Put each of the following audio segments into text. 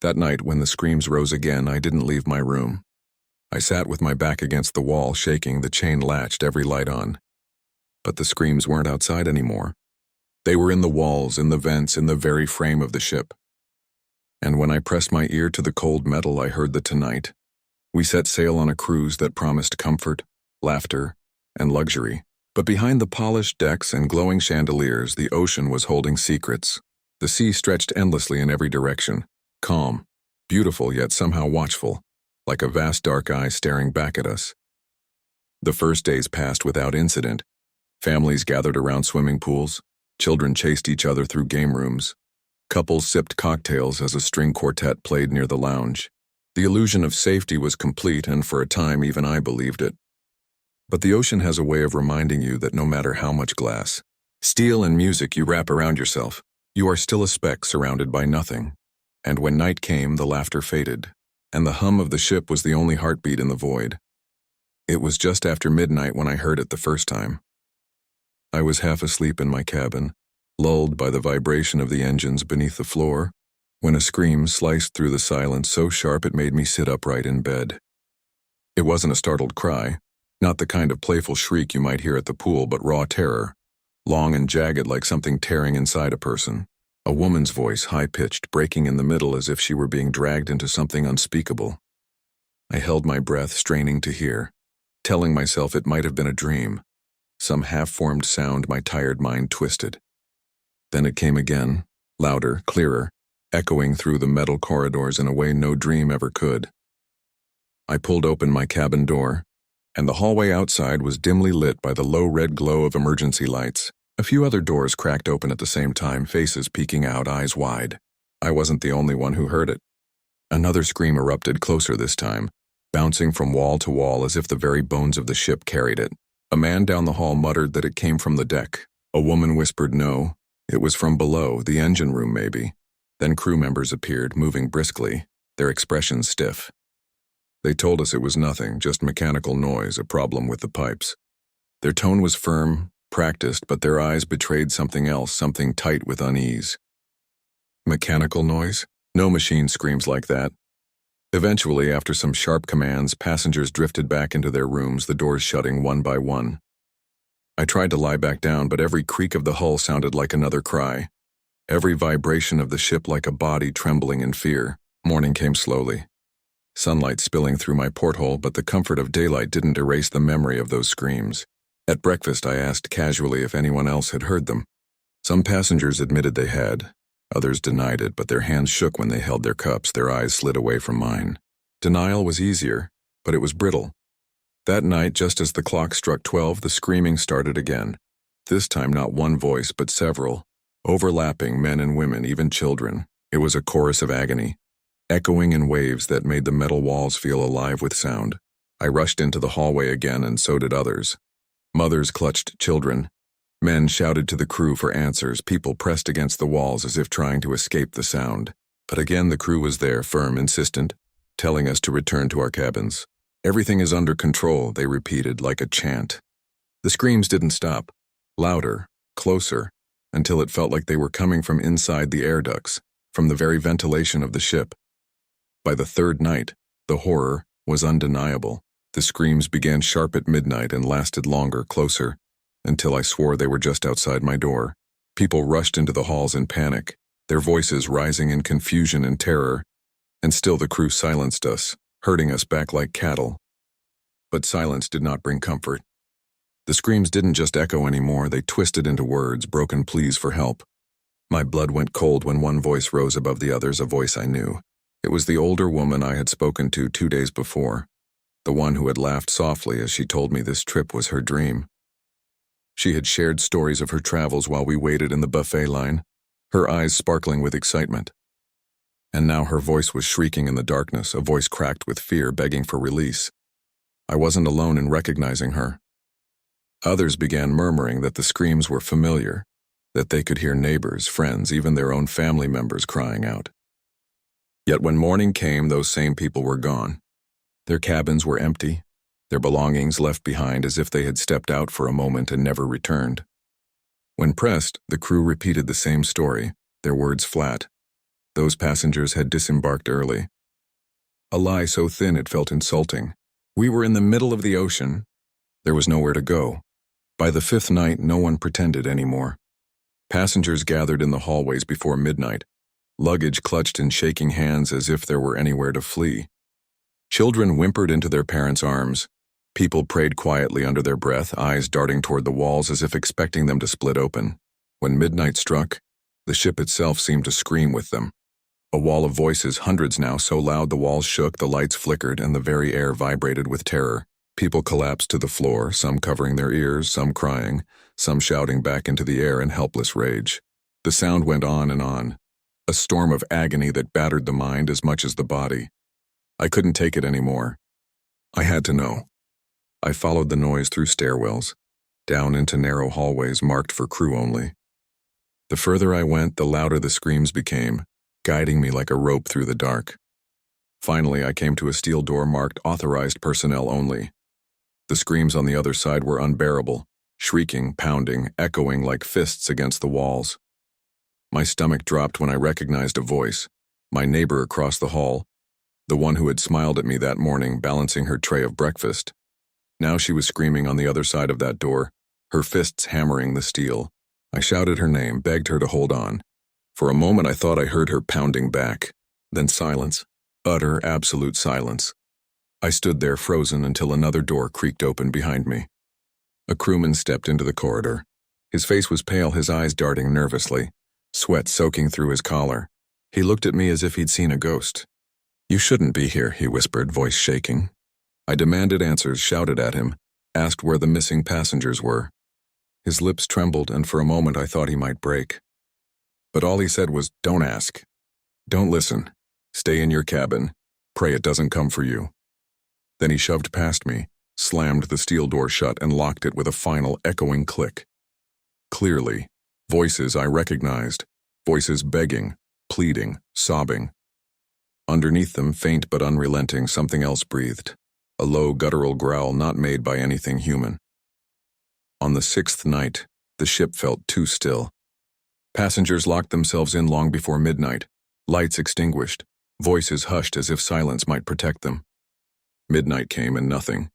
That night, when the screams rose again, I didn't leave my room. I sat with my back against the wall, shaking, the chain latched, every light on. But the screams weren't outside anymore. They were in the walls, in the vents, in the very frame of the ship. And when I pressed my ear to the cold metal, I heard the tonight. We set sail on a cruise that promised comfort, laughter, and luxury. But behind the polished decks and glowing chandeliers, the ocean was holding secrets. The sea stretched endlessly in every direction, calm, beautiful yet somehow watchful, like a vast dark eye staring back at us. The first days passed without incident. Families gathered around swimming pools. Children chased each other through game rooms. Couples sipped cocktails as a string quartet played near the lounge. The illusion of safety was complete, and for a time even I believed it. But the ocean has a way of reminding you that no matter how much glass, steel, and music you wrap around yourself, you are still a speck surrounded by nothing. And when night came, the laughter faded, and the hum of the ship was the only heartbeat in the void. It was just after midnight when I heard it the first time. I was half asleep in my cabin, lulled by the vibration of the engines beneath the floor, when a scream sliced through the silence so sharp it made me sit upright in bed. It wasn't a startled cry, not the kind of playful shriek you might hear at the pool, but raw terror, long and jagged like something tearing inside a person. A woman's voice, high-pitched, breaking in the middle as if she were being dragged into something unspeakable. I held my breath, straining to hear, telling myself it might have been a dream, some half-formed sound my tired mind twisted. Then it came again, louder, clearer, echoing through the metal corridors in a way no dream ever could. I pulled open my cabin door, and the hallway outside was dimly lit by the low red glow of emergency lights. A few other doors cracked open at the same time, faces peeking out, eyes wide. I wasn't the only one who heard it. Another scream erupted, closer this time, bouncing from wall to wall as if the very bones of the ship carried it. A man down the hall muttered that it came from the deck. A woman whispered no, it was from below, the engine room maybe. Then crew members appeared, moving briskly, their expressions stiff. They told us it was nothing, just mechanical noise, a problem with the pipes. Their tone was firm, practiced, but their eyes betrayed something else, something tight with unease. Mechanical noise? No machine screams like that. Eventually, after some sharp commands, passengers drifted back into their rooms, the doors shutting one by one. I tried to lie back down, but every creak of the hull sounded like another cry. Every vibration of the ship like a body trembling in fear. Morning came slowly. Sunlight spilling through my porthole, but the comfort of daylight didn't erase the memory of those screams. At breakfast, I asked casually if anyone else had heard them. Some passengers admitted they had. Others denied it, but their hands shook when they held their cups, their eyes slid away from mine. Denial was easier, but it was brittle. That night, just as the clock struck 12, the screaming started again. This time not one voice, but several. Overlapping, men and women, even children. It was a chorus of agony, echoing in waves that made the metal walls feel alive with sound. I rushed into the hallway again, and so did others. Mothers clutched children. Men shouted to the crew for answers. People pressed against the walls as if trying to escape the sound. But again the crew was there, firm, insistent, telling us to return to our cabins. Everything is under control, they repeated like a chant. The screams didn't stop. Louder, closer, until it felt like they were coming from inside the air ducts, from the very ventilation of the ship. By the third night, the horror was undeniable. The screams began sharp at midnight and lasted longer, closer, until I swore they were just outside my door. People rushed into the halls in panic, their voices rising in confusion and terror, and still the crew silenced us, herding us back like cattle. But silence did not bring comfort. The screams didn't just echo anymore, they twisted into words, broken pleas for help. My blood went cold when one voice rose above the others, a voice I knew. It was the older woman I had spoken to 2 days before, the one who had laughed softly as she told me this trip was her dream. She had shared stories of her travels while we waited in the buffet line, her eyes sparkling with excitement. And now her voice was shrieking in the darkness, a voice cracked with fear, begging for release. I wasn't alone in recognizing her. Others began murmuring that the screams were familiar, that they could hear neighbors, friends, even their own family members crying out. Yet when morning came, those same people were gone. Their cabins were empty, their belongings left behind as if they had stepped out for a moment and never returned. When pressed, the crew repeated the same story, their words flat. Those passengers had disembarked early. A lie so thin it felt insulting. We were in the middle of the ocean. There was nowhere to go. By the fifth night, no one pretended anymore. Passengers gathered in the hallways before midnight, luggage clutched in shaking hands as if there were anywhere to flee. Children whimpered into their parents' arms. People prayed quietly under their breath, eyes darting toward the walls as if expecting them to split open. When midnight struck, the ship itself seemed to scream with them. A wall of voices, hundreds now, so loud the walls shook, the lights flickered, and the very air vibrated with terror. People collapsed to the floor, some covering their ears, some crying, some shouting back into the air in helpless rage. The sound went on and on, a storm of agony that battered the mind as much as the body. I couldn't take it anymore. I had to know. I followed the noise through stairwells, down into narrow hallways marked for crew only. The further I went, the louder the screams became, guiding me like a rope through the dark. Finally, I came to a steel door marked "Authorized Personnel Only." The screams on the other side were unbearable, shrieking, pounding, echoing like fists against the walls. My stomach dropped when I recognized a voice, my neighbor across the hall, the one who had smiled at me that morning, balancing her tray of breakfast. Now she was screaming on the other side of that door, her fists hammering the steel. I shouted her name, begged her to hold on. For a moment I thought I heard her pounding back. Then silence. Utter, absolute silence. I stood there frozen until another door creaked open behind me. A crewman stepped into the corridor. His face was pale, his eyes darting nervously, sweat soaking through his collar. He looked at me as if he'd seen a ghost. "You shouldn't be here," he whispered, voice shaking. I demanded answers, shouted at him, asked where the missing passengers were. His lips trembled, and for a moment I thought he might break. But all he said was, "Don't ask. Don't listen. Stay in your cabin. Pray it doesn't come for you." Then he shoved past me, slammed the steel door shut, and locked it with a final echoing click. Clearly, voices I recognized, voices begging, pleading, sobbing. Underneath them, faint but unrelenting, something else breathed, a low guttural growl not made by anything human. On the sixth night, the ship felt too still. Passengers locked themselves in long before midnight, lights extinguished, voices hushed as if silence might protect them. Midnight came and nothing.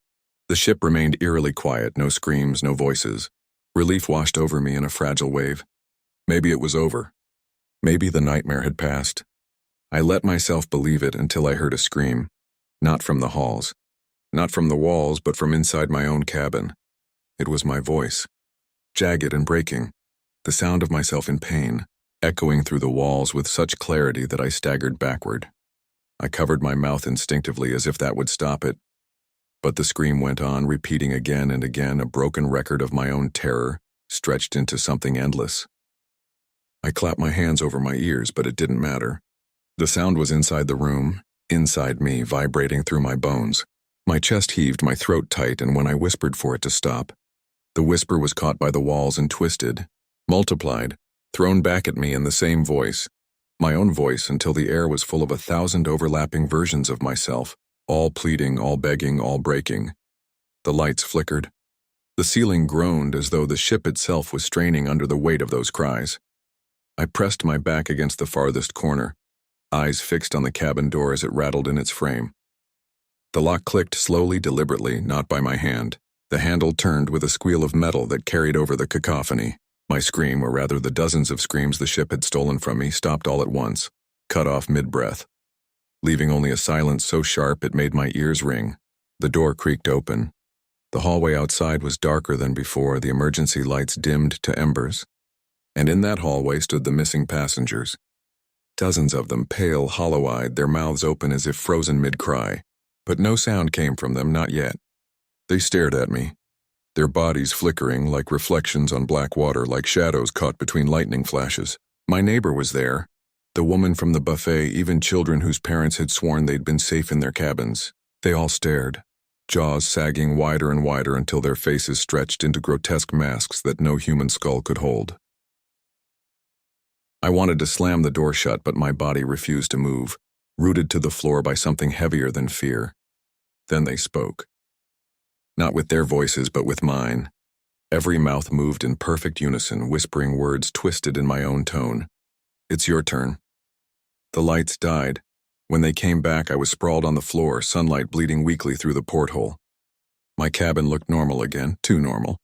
The ship remained eerily quiet, no screams, no voices. Relief washed over me in a fragile wave. Maybe it was over. Maybe the nightmare had passed. I let myself believe it until I heard a scream. Not from the halls. Not from the walls, but from inside my own cabin. It was my voice. Jagged and breaking. The sound of myself in pain, echoing through the walls with such clarity that I staggered backward. I covered my mouth instinctively as if that would stop it. But the scream went on, repeating again and again, a broken record of my own terror, stretched into something endless. I clapped my hands over my ears, but it didn't matter. The sound was inside the room, inside me, vibrating through my bones. My chest heaved, my throat tight, and when I whispered for it to stop, the whisper was caught by the walls and twisted, multiplied, thrown back at me in the same voice, my own voice, until the air was full of 1,000 overlapping versions of myself, all pleading, all begging, all breaking. The lights flickered. The ceiling groaned as though the ship itself was straining under the weight of those cries. I pressed my back against the farthest corner, eyes fixed on the cabin door as it rattled in its frame. The lock clicked slowly, deliberately, not by my hand. The handle turned with a squeal of metal that carried over the cacophony. My scream, or rather the dozens of screams the ship had stolen from me, stopped all at once, cut off mid-breath, leaving only a silence so sharp it made my ears ring. The door creaked open. The hallway outside was darker than before, the emergency lights dimmed to embers. And in that hallway stood the missing passengers. Dozens of them, pale, hollow-eyed, their mouths open as if frozen mid-cry. But no sound came from them, not yet. They stared at me, their bodies flickering like reflections on black water, like shadows caught between lightning flashes. My neighbor was there, the woman from the buffet, even children whose parents had sworn they'd been safe in their cabins. They all stared, jaws sagging wider and wider until their faces stretched into grotesque masks that no human skull could hold. I wanted to slam the door shut, but my body refused to move, rooted to the floor by something heavier than fear. Then they spoke. Not with their voices, but with mine. Every mouth moved in perfect unison, whispering words twisted in my own tone. "It's your turn." The lights died. When they came back, I was sprawled on the floor, sunlight bleeding weakly through the porthole. My cabin looked normal again, too normal.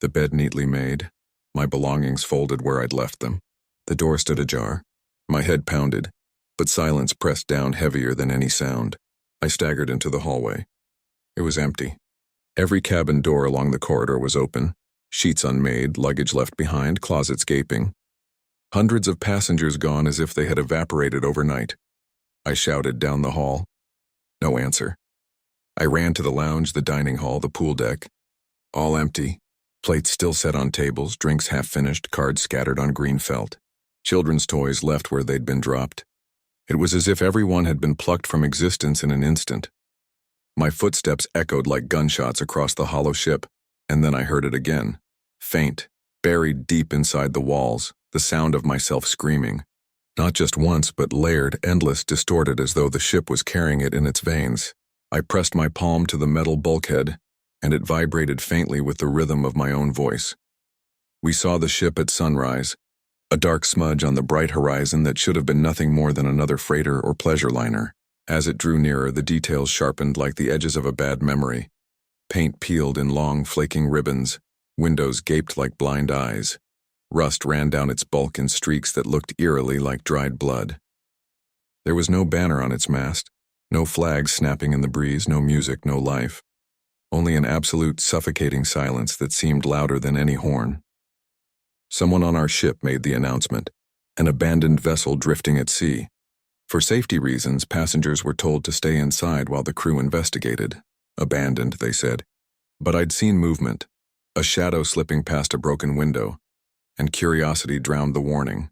The bed neatly made, my belongings folded where I'd left them. The door stood ajar. My head pounded, but silence pressed down heavier than any sound. I staggered into the hallway. It was empty. Every cabin door along the corridor was open, sheets unmade, luggage left behind, closets gaping. Hundreds of passengers gone as if they had evaporated overnight. I shouted down the hall. No answer. I ran to the lounge, the dining hall, the pool deck. All empty. Plates still set on tables, drinks half finished, cards scattered on green felt. Children's toys left where they'd been dropped. It was as if everyone had been plucked from existence in an instant. My footsteps echoed like gunshots across the hollow ship, and then I heard it again. Faint, buried deep inside the walls, the sound of myself screaming. Not just once, but layered, endless, distorted as though the ship was carrying it in its veins. I pressed my palm to the metal bulkhead, and it vibrated faintly with the rhythm of my own voice. We saw the ship at sunrise, a dark smudge on the bright horizon that should have been nothing more than another freighter or pleasure liner. As it drew nearer, the details sharpened like the edges of a bad memory. Paint peeled in long, flaking ribbons, windows gaped like blind eyes. Rust ran down its bulk in streaks that looked eerily like dried blood. There was no banner on its mast, no flags snapping in the breeze, no music, no life. Only an absolute, suffocating silence that seemed louder than any horn. Someone on our ship made the announcement, an abandoned vessel drifting at sea. For safety reasons, passengers were told to stay inside while the crew investigated. Abandoned, they said. But I'd seen movement, a shadow slipping past a broken window, and curiosity drowned the warning.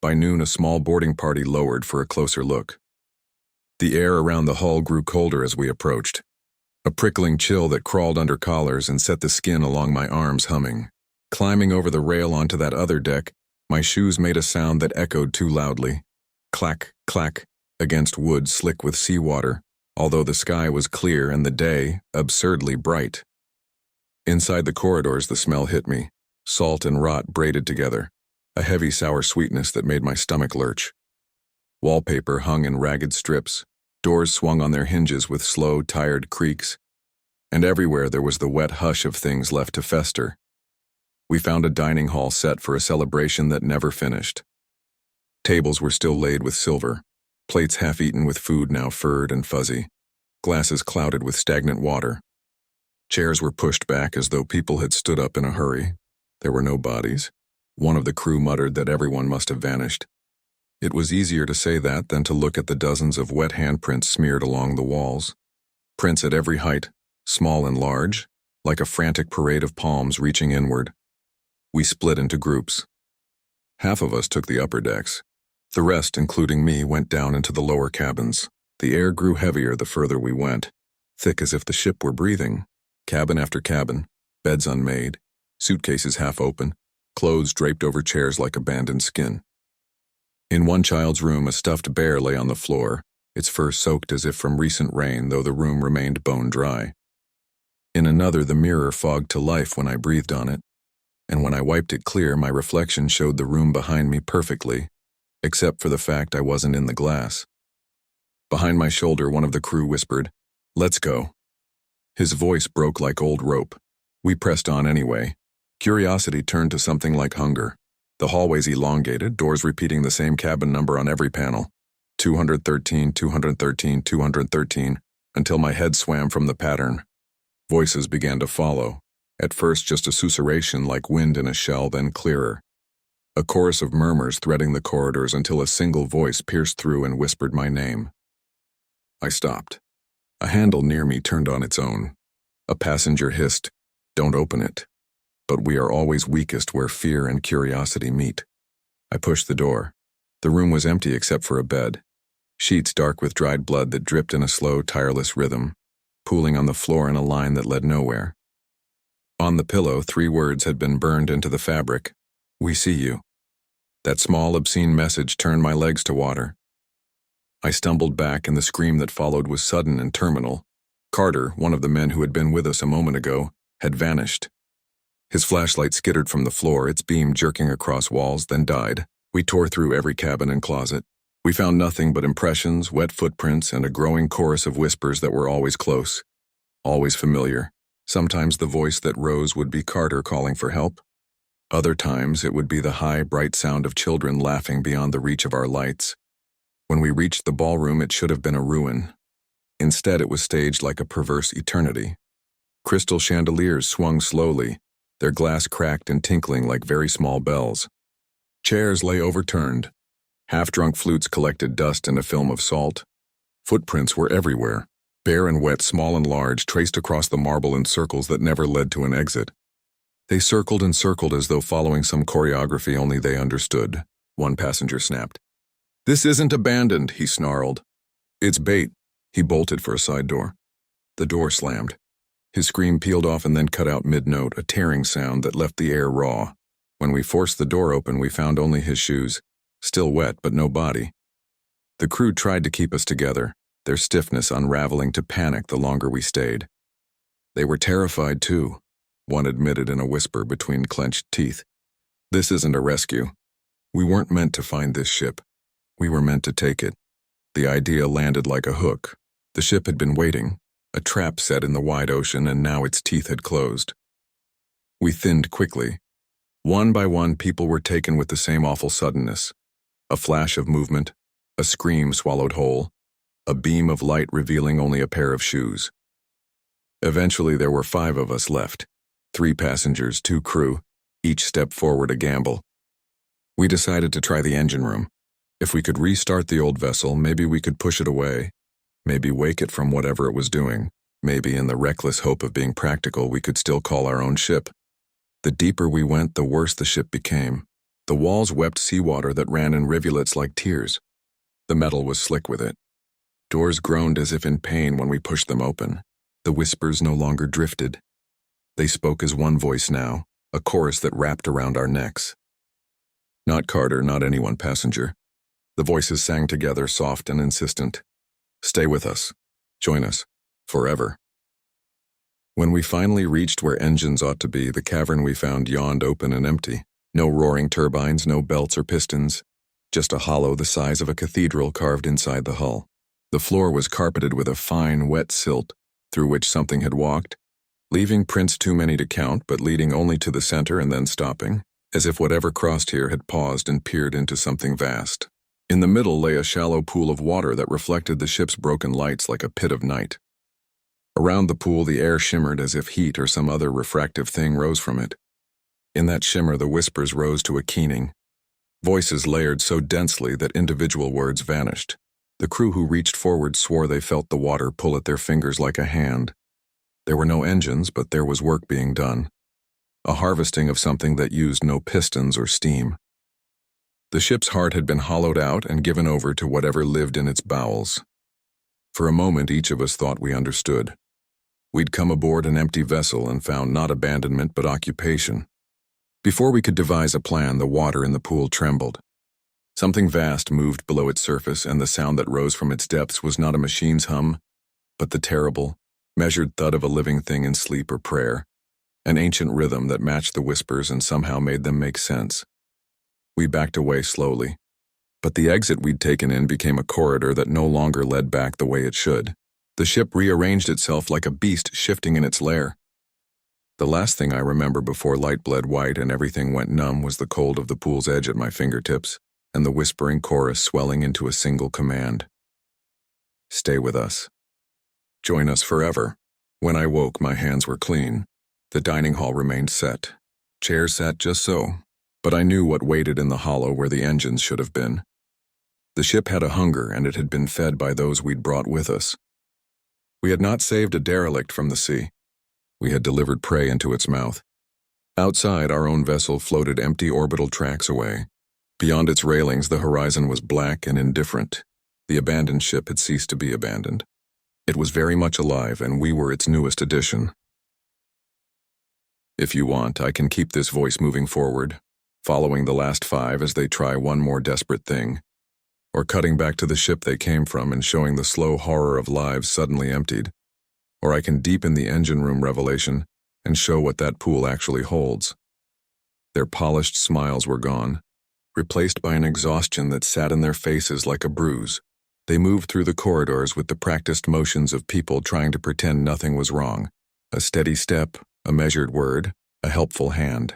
By noon, a small boarding party lowered for a closer look. The air around the hull grew colder as we approached, a prickling chill that crawled under collars and set the skin along my arms humming. Climbing over the rail onto that other deck, my shoes made a sound that echoed too loudly. Clack, clack, against wood slick with seawater, although the sky was clear and the day absurdly bright. Inside the corridors, the smell hit me, salt and rot braided together, a heavy sour sweetness that made my stomach lurch. Wallpaper hung in ragged strips, doors swung on their hinges with slow, tired creaks, and everywhere there was the wet hush of things left to fester. We found a dining hall set for a celebration that never finished. Tables were still laid with silver, plates half-eaten with food now furred and fuzzy, glasses clouded with stagnant water. Chairs were pushed back as though people had stood up in a hurry. There were no bodies. One of the crew muttered that everyone must have vanished. It was easier to say that than to look at the dozens of wet handprints smeared along the walls. Prints at every height, small and large, like a frantic parade of palms reaching inward. We split into groups. Half of us took the upper decks. The rest, including me, went down into the lower cabins. The air grew heavier the further we went, thick as if the ship were breathing. Cabin after cabin, beds unmade, suitcases half open, clothes draped over chairs like abandoned skin. In one child's room, a stuffed bear lay on the floor, its fur soaked as if from recent rain, though the room remained bone dry. In another, the mirror fogged to life when I breathed on it, and when I wiped it clear, my reflection showed the room behind me perfectly, except for the fact I wasn't in the glass. Behind my shoulder, one of the crew whispered, "Let's go." His voice broke like old rope. We pressed on anyway. Curiosity turned to something like hunger. The hallways elongated, doors repeating the same cabin number on every panel. 213, 213, 213, until my head swam from the pattern. Voices began to follow. At first just a susurration like wind in a shell, then clearer. A chorus of murmurs threading the corridors until a single voice pierced through and whispered my name. I stopped. A handle near me turned on its own. A passenger hissed, "Don't open it." But we are always weakest where fear and curiosity meet. I pushed the door. The room was empty except for a bed. Sheets dark with dried blood that dripped in a slow, tireless rhythm, pooling on the floor in a line that led nowhere. On the pillow, 3 words had been burned into the fabric. "We see you." That small, obscene message turned my legs to water. I stumbled back, and the scream that followed was sudden and terminal. Carter, one of the men who had been with us a moment ago, had vanished. His flashlight skittered from the floor, its beam jerking across walls, then died. We tore through every cabin and closet. We found nothing but impressions, wet footprints, and a growing chorus of whispers that were always close, always familiar. Sometimes the voice that rose would be Carter calling for help. Other times it would be the high, bright sound of children laughing beyond the reach of our lights. When we reached the ballroom, it should have been a ruin. Instead, it was staged like a perverse eternity. Crystal chandeliers swung slowly, their glass cracked and tinkling like very small bells. Chairs lay overturned. Half-drunk flutes collected dust in a film of salt. Footprints were everywhere, bare and wet, small and large, traced across the marble in circles that never led to an exit. They circled and circled as though following some choreography only they understood. One passenger snapped. "This isn't abandoned," he snarled. "It's bait." He bolted for a side door. The door slammed. His scream peeled off and then cut out mid-note, a tearing sound that left the air raw. When we forced the door open, we found only his shoes, still wet but no body. The crew tried to keep us together, their stiffness unraveling to panic the longer we stayed. They were terrified too, one admitted in a whisper between clenched teeth. "This isn't a rescue. We weren't meant to find this ship. We were meant to take it." The idea landed like a hook. The ship had been waiting, a trap set in the wide ocean, and now its teeth had closed. We thinned quickly. One by one, people were taken with the same awful suddenness. A flash of movement, a scream swallowed whole, a beam of light revealing only a pair of shoes. Eventually, there were 5 of us left. 3 passengers, 2 crew, each step forward a gamble. We decided to try the engine room. If we could restart the old vessel, maybe we could push it away, maybe wake it from whatever it was doing, maybe in the reckless hope of being practical we could still call our own ship. The deeper we went, the worse the ship became. The walls wept seawater that ran in rivulets like tears. The metal was slick with it. Doors groaned as if in pain when we pushed them open. The whispers no longer drifted. They spoke as one voice now, a chorus that wrapped around our necks. Not Carter, not any one passenger. The voices sang together, soft and insistent. "Stay with us. Join us. Forever." When we finally reached where engines ought to be, the cavern we found yawned open and empty. No roaring turbines, no belts or pistons. Just a hollow the size of a cathedral carved inside the hull. The floor was carpeted with a fine, wet silt, through which something had walked, leaving prints too many to count, but leading only to the center and then stopping, as if whatever crossed here had paused and peered into something vast. In the middle lay a shallow pool of water that reflected the ship's broken lights like a pit of night. Around the pool, the air shimmered as if heat or some other refractive thing rose from it. In that shimmer, the whispers rose to a keening. Voices layered so densely that individual words vanished. The crew who reached forward swore they felt the water pull at their fingers like a hand. There were no engines, but there was work being done. A harvesting of something that used no pistons or steam. The ship's heart had been hollowed out and given over to whatever lived in its bowels. For a moment, each of us thought we understood. We'd come aboard an empty vessel and found not abandonment but occupation. Before we could devise a plan, the water in the pool trembled. Something vast moved below its surface, and the sound that rose from its depths was not a machine's hum, but the terrible, measured thud of a living thing in sleep or prayer, an ancient rhythm that matched the whispers and somehow made them make sense. We backed away slowly, but the exit we'd taken in became a corridor that no longer led back the way it should. The ship rearranged itself like a beast shifting in its lair. The last thing I remember before light bled white and everything went numb was the cold of the pool's edge at my fingertips and the whispering chorus swelling into a single command. "Stay with us. Join us forever." When I woke, my hands were clean. The dining hall remained set. Chairs sat just so, but I knew what waited in the hollow where the engines should have been. The ship had a hunger, and it had been fed by those we'd brought with us. We had not saved a derelict from the sea. We had delivered prey into its mouth. Outside, our own vessel floated empty orbital tracks away. Beyond its railings, the horizon was black and indifferent. The abandoned ship had ceased to be abandoned. It was very much alive, and we were its newest addition. If you want, I can keep this voice moving forward, following the last 5 as they try one more desperate thing, or cutting back to the ship they came from and showing the slow horror of lives suddenly emptied. Or I can deepen the engine room revelation and show what that pool actually holds. Their polished smiles were gone. replaced by an exhaustion that sat in their faces like a bruise. They moved through the corridors with the practiced motions of people trying to pretend nothing was wrong. A steady step, a measured word, a helpful hand.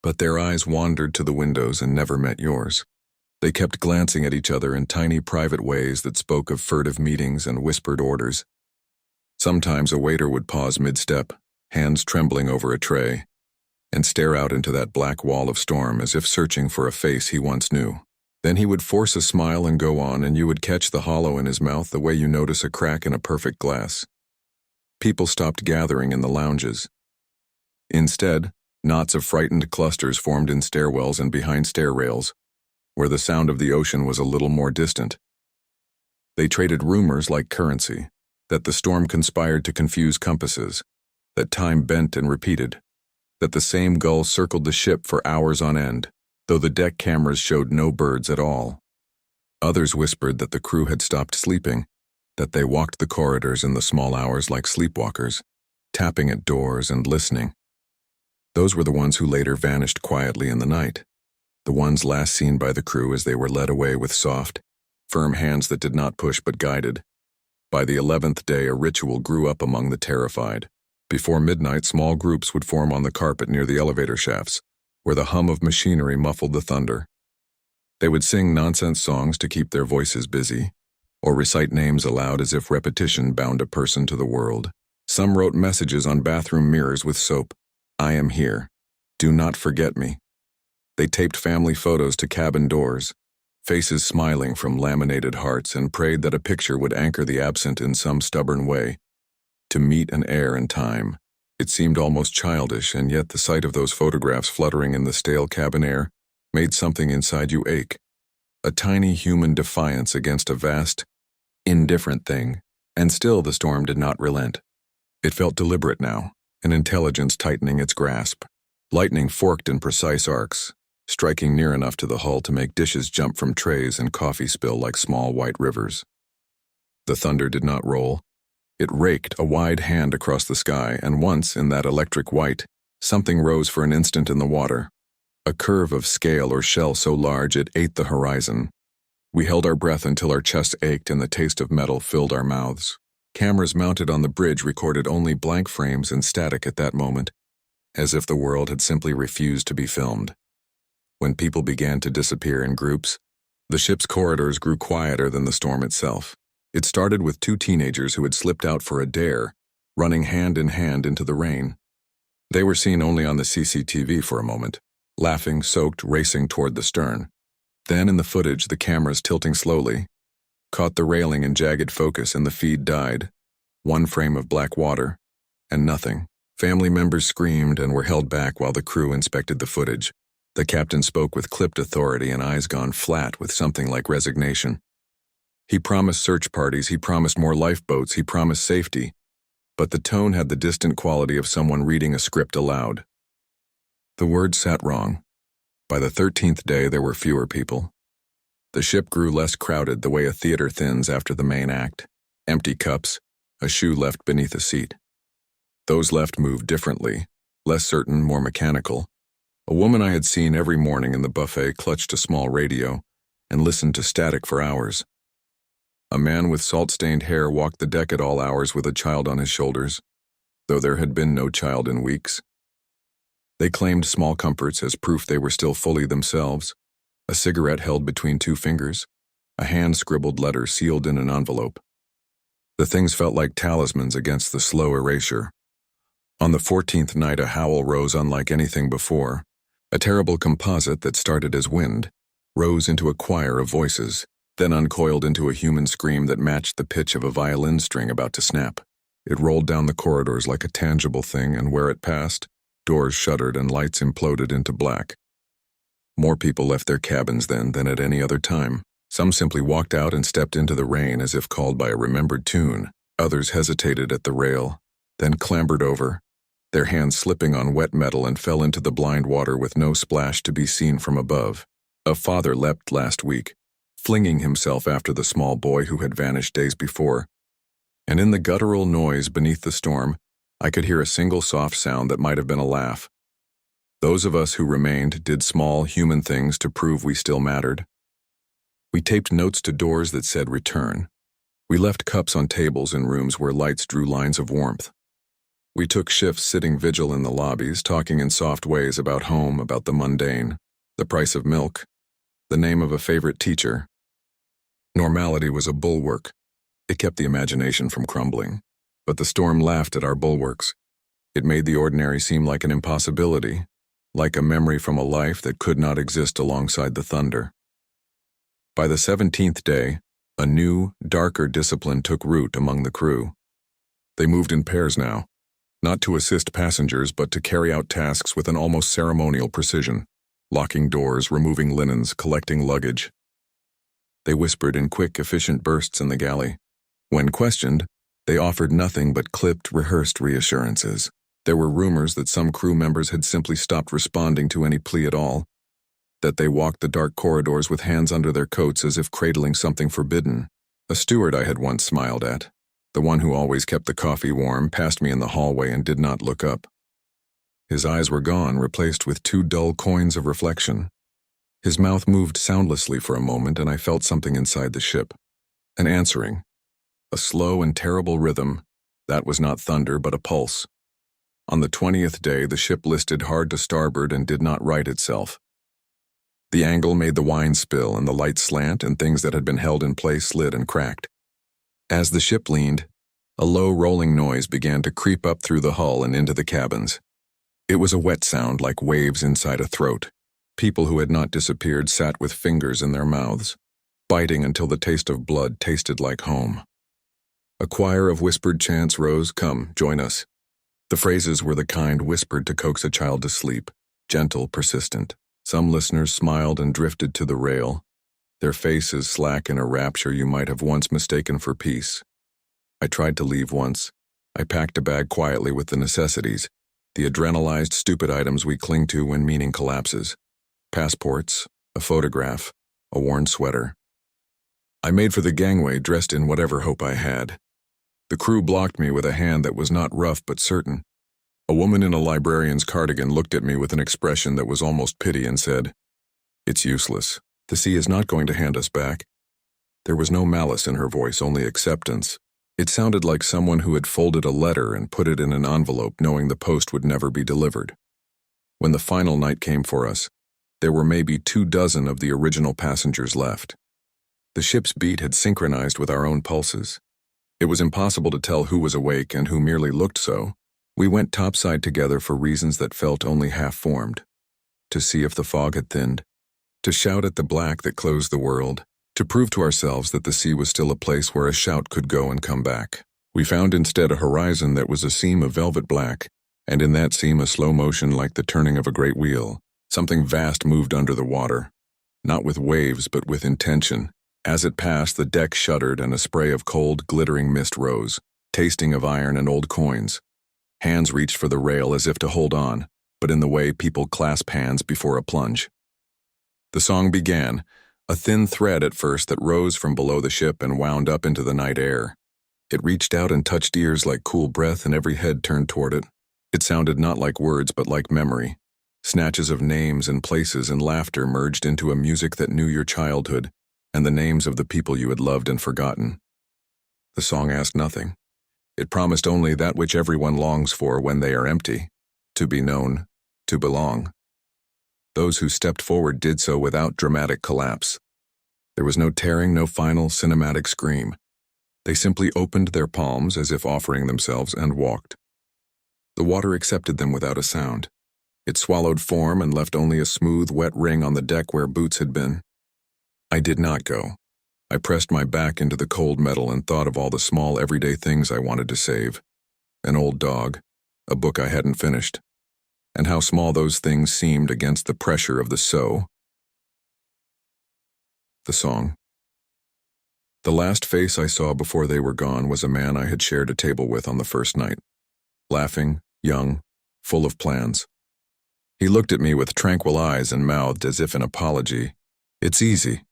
But their eyes wandered to the windows and never met yours. They kept glancing at each other in tiny private ways that spoke of furtive meetings and whispered orders. Sometimes a waiter would pause mid-step, hands trembling over a tray, and stare out into that black wall of storm as if searching for a face he once knew. Then he would force a smile and go on, and you would catch the hollow in his mouth the way you notice a crack in a perfect glass. People stopped gathering in the lounges. Instead, knots of frightened clusters formed in stairwells and behind stair rails, where the sound of the ocean was a little more distant. They traded rumors like currency, that the storm conspired to confuse compasses, that time bent and repeated, that the same gull circled the ship for hours on end, though the deck cameras showed no birds at all. Others whispered that the crew had stopped sleeping, that they walked the corridors in the small hours like sleepwalkers, tapping at doors and listening. Those were the ones who later vanished quietly in the night, the ones last seen by the crew as they were led away with soft, firm hands that did not push but guided. By the 11th day, a ritual grew up among the terrified. Before midnight, small groups would form on the carpet near the elevator shafts, where the hum of machinery muffled the thunder. They would sing nonsense songs to keep their voices busy, or recite names aloud as if repetition bound a person to the world. Some wrote messages on bathroom mirrors with soap. "I am here. Do not forget me." They taped family photos to cabin doors, faces smiling from laminated hearts, and prayed that a picture would anchor the absent in some stubborn way, to meet an heir in time. It seemed almost childish, and yet the sight of those photographs fluttering in the stale cabin air made something inside you ache. A tiny human defiance against a vast, indifferent thing, and still the storm did not relent. It felt deliberate now, an intelligence tightening its grasp. Lightning forked in precise arcs, striking near enough to the hull to make dishes jump from trays and coffee spill like small white rivers. The thunder did not roll. It raked a wide hand across the sky, and once, in that electric white, something rose for an instant in the water. A curve of scale or shell so large it ate the horizon. We held our breath until our chests ached and the taste of metal filled our mouths. Cameras mounted on the bridge recorded only blank frames and static at that moment, as if the world had simply refused to be filmed. When people began to disappear in groups, the ship's corridors grew quieter than the storm itself. It started with two teenagers who had slipped out for a dare, running hand in hand into the rain. They were seen only on the CCTV for a moment, laughing, soaked, racing toward the stern. Then in the footage, the cameras tilting slowly, caught the railing in jagged focus and the feed died. One frame of black water, and nothing. Family members screamed and were held back while the crew inspected the footage. The captain spoke with clipped authority and eyes gone flat with something like resignation. He promised search parties, he promised more lifeboats, he promised safety, but the tone had the distant quality of someone reading a script aloud. The words sat wrong. By the 13th day, there were fewer people. The ship grew less crowded the way a theater thins after the main act. Empty cups, a shoe left beneath a seat. Those left moved differently, less certain, more mechanical. A woman I had seen every morning in the buffet clutched a small radio and listened to static for hours. A man with salt-stained hair walked the deck at all hours with a child on his shoulders, though there had been no child in weeks. They claimed small comforts as proof they were still fully themselves. A cigarette held between two fingers, a hand-scribbled letter sealed in an envelope. The things felt like talismans against the slow erasure. On the 14th night, a howl rose unlike anything before. A terrible composite that started as wind rose into a choir of voices, then uncoiled into a human scream that matched the pitch of a violin string about to snap. It rolled down the corridors like a tangible thing, and where it passed, doors shuttered and lights imploded into black. More people left their cabins then than at any other time. Some simply walked out and stepped into the rain as if called by a remembered tune. Others hesitated at the rail, then clambered over, their hands slipping on wet metal, and fell into the blind water with no splash to be seen from above. A father leapt last week, flinging himself after the small boy who had vanished days before. And in the guttural noise beneath the storm, I could hear a single soft sound that might have been a laugh. Those of us who remained did small human things to prove we still mattered. We taped notes to doors that said return. We left cups on tables in rooms where lights drew lines of warmth. We took shifts sitting vigil in the lobbies, talking in soft ways about home, about the mundane, the price of milk, the name of a favorite teacher. Normality was a bulwark. It kept the imagination from crumbling. But the storm laughed at our bulwarks. It made the ordinary seem like an impossibility, like a memory from a life that could not exist alongside the thunder. By the 17th day, a new, darker discipline took root among the crew. They moved in pairs now, not to assist passengers but to carry out tasks with an almost ceremonial precision, locking doors, removing linens, collecting luggage. They whispered in quick, efficient bursts in the galley. When questioned, they offered nothing but clipped, rehearsed reassurances. There were rumors that some crew members had simply stopped responding to any plea at all, that they walked the dark corridors with hands under their coats as if cradling something forbidden. A steward I had once smiled at, the one who always kept the coffee warm, passed me in the hallway and did not look up. His eyes were gone, replaced with 2 dull coins of reflection. His mouth moved soundlessly for a moment, and I felt something inside the ship. An answering. A slow and terrible rhythm. That was not thunder, but a pulse. On the 20th day, the ship listed hard to starboard and did not right itself. The angle made the wine spill and the light slant, and things that had been held in place slid and cracked. As the ship leaned, a low rolling noise began to creep up through the hull and into the cabins. It was a wet sound like waves inside a throat. People who had not disappeared sat with fingers in their mouths, biting until the taste of blood tasted like home. A choir of whispered chants rose, "Come, join us." The phrases were the kind whispered to coax a child to sleep, gentle, persistent. Some listeners smiled and drifted to the rail, their faces slack in a rapture you might have once mistaken for peace. I tried to leave once. I packed a bag quietly with the necessities, the adrenalized, stupid items we cling to when meaning collapses. Passports, a photograph, a worn sweater. I made for the gangway dressed in whatever hope I had. The crew blocked me with a hand that was not rough but certain. A woman in a librarian's cardigan looked at me with an expression that was almost pity and said, "It's useless. The sea is not going to hand us back." There was no malice in her voice, only acceptance. It sounded like someone who had folded a letter and put it in an envelope knowing the post would never be delivered. When the final night came for us, there were maybe 24 of the original passengers left. The ship's beat had synchronized with our own pulses. It was impossible to tell who was awake and who merely looked so. We went topside together for reasons that felt only half-formed. To see if the fog had thinned. To shout at the black that closed the world. To prove to ourselves that the sea was still a place where a shout could go and come back. We found instead a horizon that was a seam of velvet black, and in that seam a slow motion like the turning of a great wheel. Something vast moved under the water. Not with waves, but with intention. As it passed, the deck shuddered and a spray of cold, glittering mist rose, tasting of iron and old coins. Hands reached for the rail as if to hold on, but in the way people clasp hands before a plunge. The song began, a thin thread at first that rose from below the ship and wound up into the night air. It reached out and touched ears like cool breath, and every head turned toward it. It sounded not like words but like memory. Snatches of names and places and laughter merged into a music that knew your childhood, and the names of the people you had loved and forgotten. The song asked nothing. It promised only that which everyone longs for when they are empty, to be known, to belong. Those who stepped forward did so without dramatic collapse. There was no tearing, no final cinematic scream. They simply opened their palms as if offering themselves and walked. The water accepted them without a sound. It swallowed form and left only a smooth, wet ring on the deck where boots had been. I did not go. I pressed my back into the cold metal and thought of all the small, everyday things I wanted to save. An old dog, a book I hadn't finished, and how small those things seemed against the pressure of the so. The song. The last face I saw before they were gone was a man I had shared a table with on the first night. Laughing, young, full of plans. He looked at me with tranquil eyes and mouthed as if in apology, "It's easy."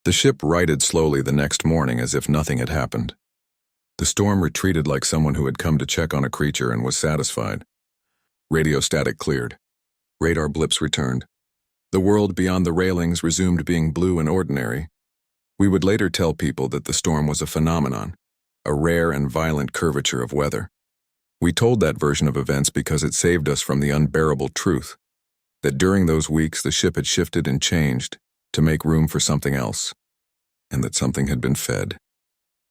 The ship righted slowly the next morning as if nothing had happened. The storm retreated like someone who had come to check on a creature and was satisfied. Radio static cleared. Radar blips returned. The world beyond the railings resumed being blue and ordinary. We would later tell people that the storm was a phenomenon, a rare and violent curvature of weather. We told that version of events because it saved us from the unbearable truth that during those weeks the ship had shifted and changed to make room for something else, and that something had been fed.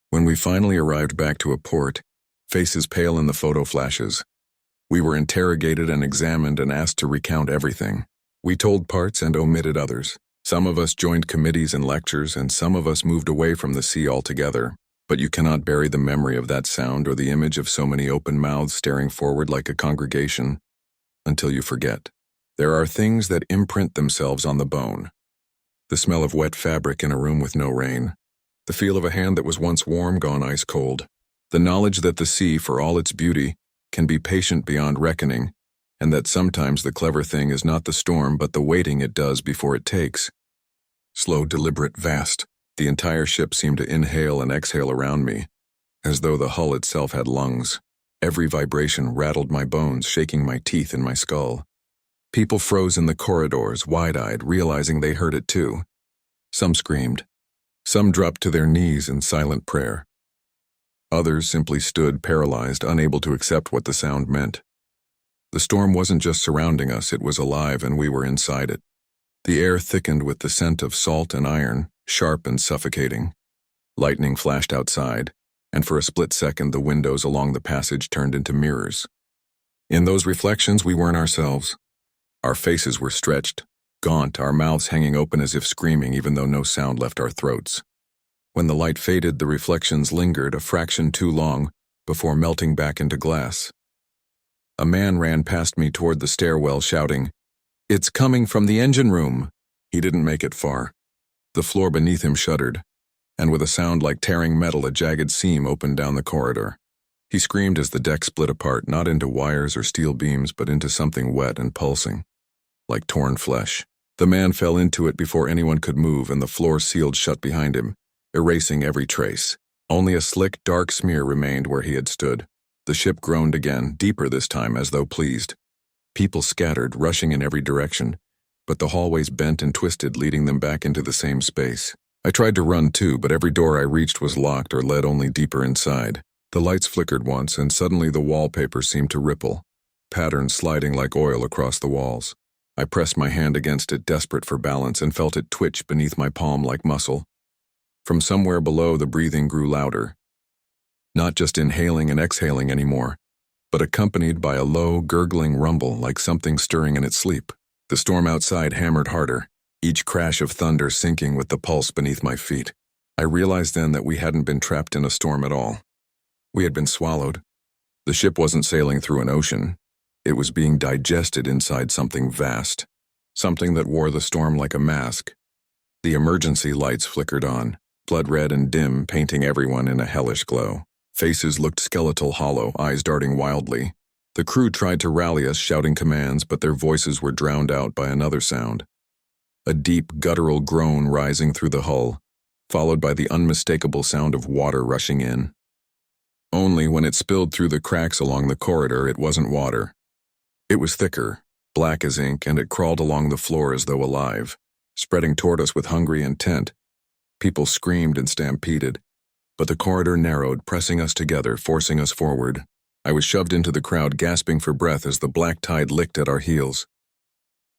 When we finally arrived back to a port, faces pale in the photo flashes, we were interrogated and examined and asked to recount everything. We told parts and omitted others. Some of us joined committees and lectures, and some of us moved away from the sea altogether. But you cannot bury the memory of that sound or the image of so many open mouths staring forward like a congregation until you forget. There are things that imprint themselves on the bone. The smell of wet fabric in a room with no rain. The feel of a hand that was once warm gone ice cold. The knowledge that the sea, for all its beauty, can be patient beyond reckoning, and that sometimes the clever thing is not the storm but the waiting it does before it takes. Slow, deliberate, vast. The entire ship seemed to inhale and exhale around me, as though the hull itself had lungs. Every vibration rattled my bones, shaking my teeth in my skull. People froze in the corridors, wide-eyed, realizing they heard it too. Some screamed. Some dropped to their knees in silent prayer. Others simply stood paralyzed, unable to accept what the sound meant. The storm wasn't just surrounding us, it was alive and we were inside it. The air thickened with the scent of salt and iron, sharp and suffocating. Lightning flashed outside, and for a split second the windows along the passage turned into mirrors. In those reflections we weren't ourselves. Our faces were stretched, gaunt, our mouths hanging open as if screaming even though no sound left our throats. When the light faded, the reflections lingered a fraction too long before melting back into glass. A man ran past me toward the stairwell shouting, "It's coming from the engine room!" He didn't make it far. The floor beneath him shuddered, and with a sound like tearing metal, a jagged seam opened down the corridor. He screamed as the deck split apart, not into wires or steel beams, but into something wet and pulsing, like torn flesh. The man fell into it before anyone could move, and the floor sealed shut behind him, erasing every trace. Only a slick, dark smear remained where he had stood. The ship groaned again, deeper this time, as though pleased. People scattered, rushing in every direction, but the hallways bent and twisted, leading them back into the same space. I tried to run too, but every door I reached was locked or led only deeper inside. The lights flickered once, and suddenly the wallpaper seemed to ripple, patterns sliding like oil across the walls. I pressed my hand against it, desperate for balance, and felt it twitch beneath my palm like muscle. From somewhere below, the breathing grew louder. Not just inhaling and exhaling anymore, but accompanied by a low, gurgling rumble like something stirring in its sleep. The storm outside hammered harder, each crash of thunder sinking with the pulse beneath my feet. I realized then that we hadn't been trapped in a storm at all. We had been swallowed. The ship wasn't sailing through an ocean. It was being digested inside something vast, something that wore the storm like a mask. The emergency lights flickered on, blood red and dim, painting everyone in a hellish glow. Faces looked skeletal, hollow, eyes darting wildly. The crew tried to rally us, shouting commands, but their voices were drowned out by another sound. A deep, guttural groan rising through the hull, followed by the unmistakable sound of water rushing in. Only when it spilled through the cracks along the corridor, it wasn't water. It was thicker, black as ink, and it crawled along the floor as though alive, spreading toward us with hungry intent. People screamed and stampeded, but the corridor narrowed, pressing us together, forcing us forward. I was shoved into the crowd, gasping for breath as the black tide licked at our heels.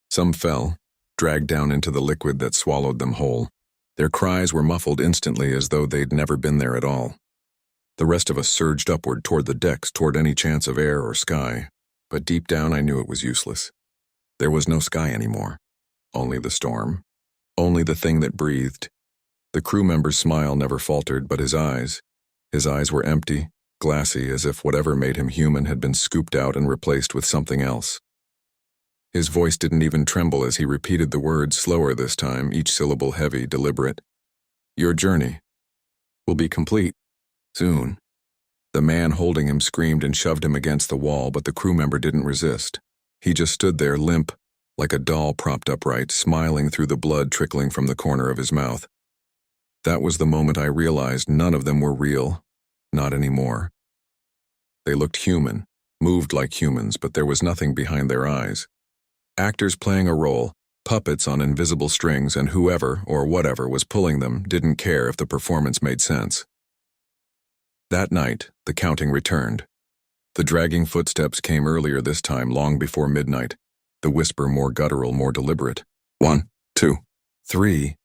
Some fell, dragged down into the liquid that swallowed them whole. Their cries were muffled instantly as though they'd never been there at all. The rest of us surged upward toward the decks, toward any chance of air or sky, but deep down I knew it was useless. There was no sky anymore, only the storm, only the thing that breathed. The crew member's smile never faltered, but his eyes were empty, glassy, as if whatever made him human had been scooped out and replaced with something else. His voice didn't even tremble as he repeated the words, slower this time, each syllable heavy, deliberate. "Your journey will be complete soon." The man holding him screamed and shoved him against the wall, but the crew member didn't resist. He just stood there, limp, like a doll propped upright, smiling through the blood trickling from the corner of his mouth. That was the moment I realized none of them were real, not anymore. They looked human, moved like humans, but there was nothing behind their eyes. Actors playing a role, puppets on invisible strings, and whoever or whatever was pulling them didn't care if the performance made sense. That night, the counting returned. The dragging footsteps came earlier this time, long before midnight. The whisper more guttural, more deliberate. 1, 2, 3.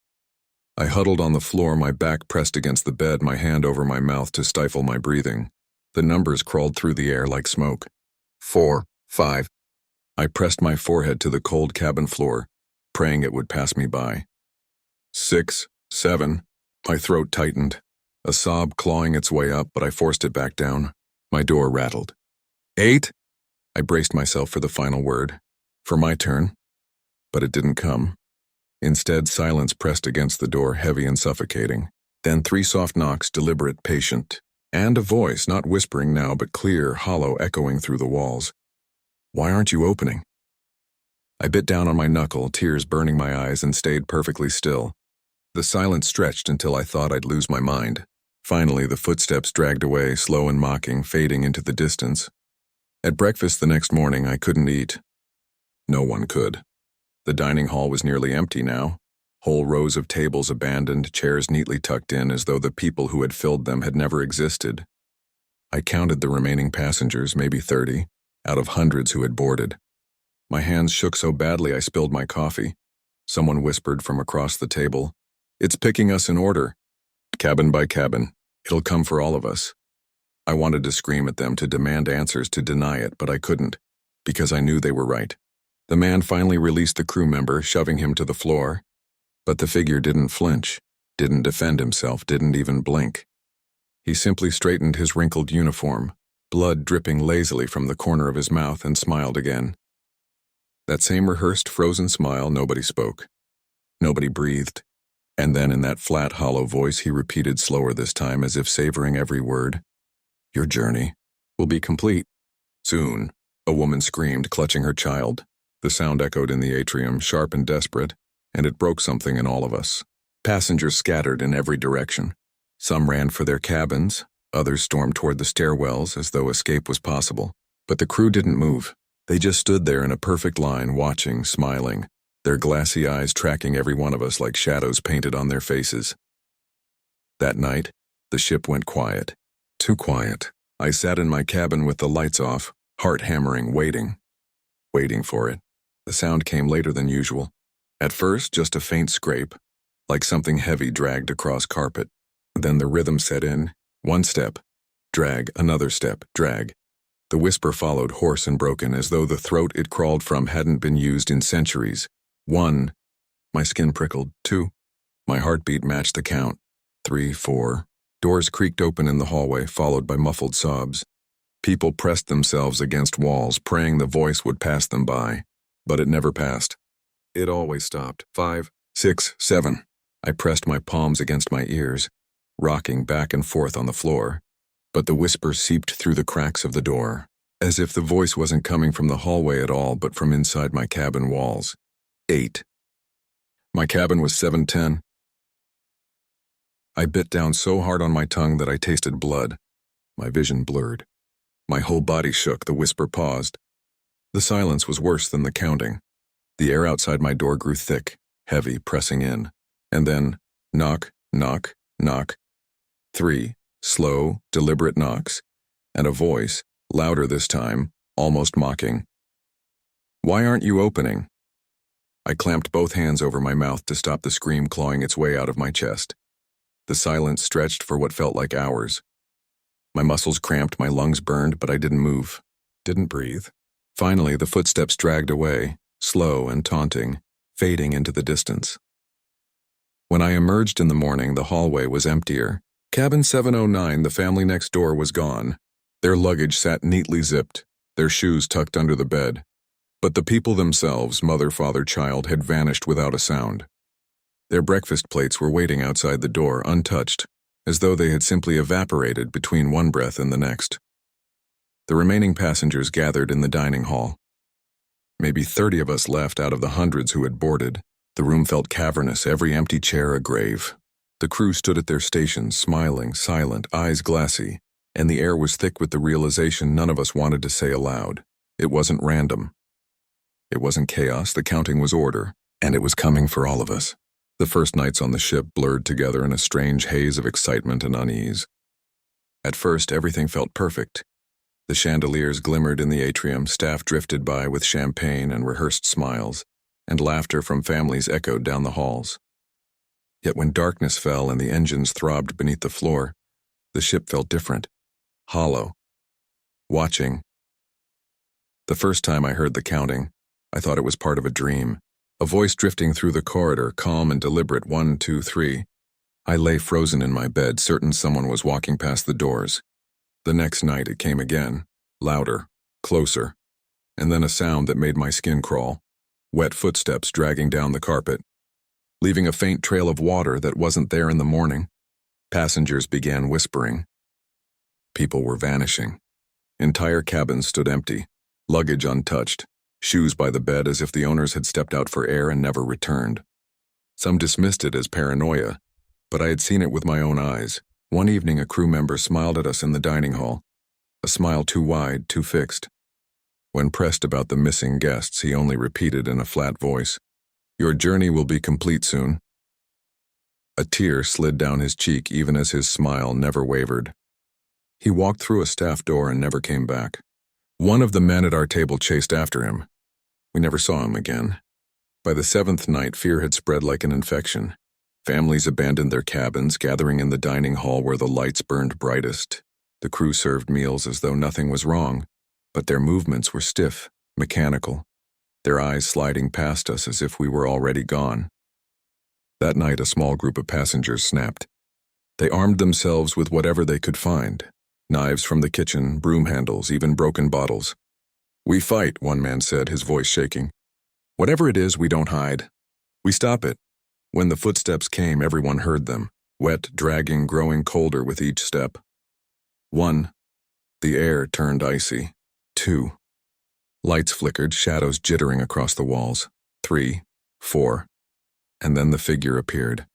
I huddled on the floor, my back pressed against the bed, my hand over my mouth to stifle my breathing. The numbers crawled through the air like smoke. 4, 5. I pressed my forehead to the cold cabin floor, praying it would pass me by. 6, 7. My throat tightened, a sob clawing its way up, but I forced it back down. My door rattled. 8. I braced myself for the final word, for my turn, but it didn't come. Instead, silence pressed against the door, heavy and suffocating. Then 3 soft knocks, deliberate, patient, and a voice, not whispering now, but clear, hollow, echoing through the walls. Why aren't you opening? I bit down on my knuckle, tears burning my eyes, and stayed perfectly still. The silence stretched until I thought I'd lose my mind. Finally, the footsteps dragged away, slow and mocking, fading into the distance. At breakfast the next morning, I couldn't eat. No one could. The dining hall was nearly empty now. Whole rows of tables abandoned, chairs neatly tucked in as though the people who had filled them had never existed. I counted the remaining passengers, maybe 30, out of hundreds who had boarded. My hands shook so badly I spilled my coffee. Someone whispered from across the table, "It's picking us in order. Cabin by cabin. It'll come for all of us." I wanted to scream at them, to demand answers, to deny it, but I couldn't, because I knew they were right. The man finally released the crew member, shoving him to the floor. But the figure didn't flinch, didn't defend himself, didn't even blink. He simply straightened his wrinkled uniform, blood dripping lazily from the corner of his mouth, and smiled again. That same rehearsed, frozen smile. Nobody spoke. Nobody breathed. And then in that flat, hollow voice he repeated, slower this time, as if savoring every word, "Your journey will be complete soon." A woman screamed, clutching her child. The sound echoed in the atrium, sharp and desperate, and it broke something in all of us. Passengers scattered in every direction. Some ran for their cabins, others stormed toward the stairwells as though escape was possible. But the crew didn't move. They just stood there in a perfect line, watching, smiling, their glassy eyes tracking every one of us like shadows painted on their faces. That night, the ship went quiet. Too quiet. I sat in my cabin with the lights off, heart hammering, waiting for it. The sound came later than usual. At first, just a faint scrape, like something heavy dragged across carpet. Then the rhythm set in. 1 step, drag, another step, drag. The whisper followed, hoarse and broken, as though the throat it crawled from hadn't been used in centuries. 1. My skin prickled. 2. My heartbeat matched the count. 3, 4. Doors creaked open in the hallway, followed by muffled sobs. People pressed themselves against walls, praying the voice would pass them by. But it never passed. It always stopped. 5, 6, 7. I pressed my palms against my ears, rocking back and forth on the floor. But the whisper seeped through the cracks of the door, as if the voice wasn't coming from the hallway at all, but from inside my cabin walls. 8. My cabin was 710. I bit down so hard on my tongue that I tasted blood. My vision blurred. My whole body shook. The whisper paused. The silence was worse than the counting. The air outside my door grew thick, heavy, pressing in. And then, knock, knock, knock. 3 slow, deliberate knocks, and a voice, louder this time, almost mocking. "Why aren't you opening?" I clamped both hands over my mouth to stop the scream clawing its way out of my chest. The silence stretched for what felt like hours. My muscles cramped, my lungs burned, but I didn't move, didn't breathe. Finally, the footsteps dragged away, slow and taunting, fading into the distance. When I emerged in the morning, the hallway was emptier. Cabin 709, the family next door, was gone. Their luggage sat neatly zipped, their shoes tucked under the bed. But the people themselves, mother, father, child, had vanished without a sound. Their breakfast plates were waiting outside the door, untouched, as though they had simply evaporated between one breath and the next. The remaining passengers gathered in the dining hall. Maybe 30 of us left out of the hundreds who had boarded. The room felt cavernous, every empty chair a grave. The crew stood at their stations, smiling, silent, eyes glassy, and the air was thick with the realization none of us wanted to say aloud. It wasn't random. It wasn't chaos, the counting was order, and it was coming for all of us. The first nights on the ship blurred together in a strange haze of excitement and unease. At first, everything felt perfect. The chandeliers glimmered in the atrium, staff drifted by with champagne and rehearsed smiles, and laughter from families echoed down the halls. Yet when darkness fell and the engines throbbed beneath the floor, the ship felt different, hollow, watching. The first time I heard the counting, I thought it was part of a dream, a voice drifting through the corridor, calm and deliberate, 1, 2, 3. I lay frozen in my bed, certain someone was walking past the doors. The next night it came again, louder, closer, and then a sound that made my skin crawl, wet footsteps dragging down the carpet, leaving a faint trail of water that wasn't there in the morning. Passengers began whispering. People were vanishing. Entire cabins stood empty, luggage untouched, shoes by the bed as if the owners had stepped out for air and never returned. Some dismissed it as paranoia, but I had seen it with my own eyes. One evening a crew member smiled at us in the dining hall, a smile too wide, too fixed. When pressed about the missing guests, he only repeated in a flat voice, "Your journey will be complete soon." A tear slid down his cheek even as his smile never wavered. He walked through a staff door and never came back. One of the men at our table chased after him. We never saw him again. By the 7th night, fear had spread like an infection. Families abandoned their cabins, gathering in the dining hall where the lights burned brightest. The crew served meals as though nothing was wrong, but their movements were stiff, mechanical, their eyes sliding past us as if we were already gone. That night, a small group of passengers snapped. They armed themselves with whatever they could find, knives from the kitchen, broom handles, even broken bottles. "We fight," one man said, his voice shaking. "Whatever it is, we don't hide. We stop it." When the footsteps came, everyone heard them, wet, dragging, growing colder with each step. 1. The air turned icy. 2. Lights flickered, shadows jittering across the walls. 3. 4. And then the figure appeared.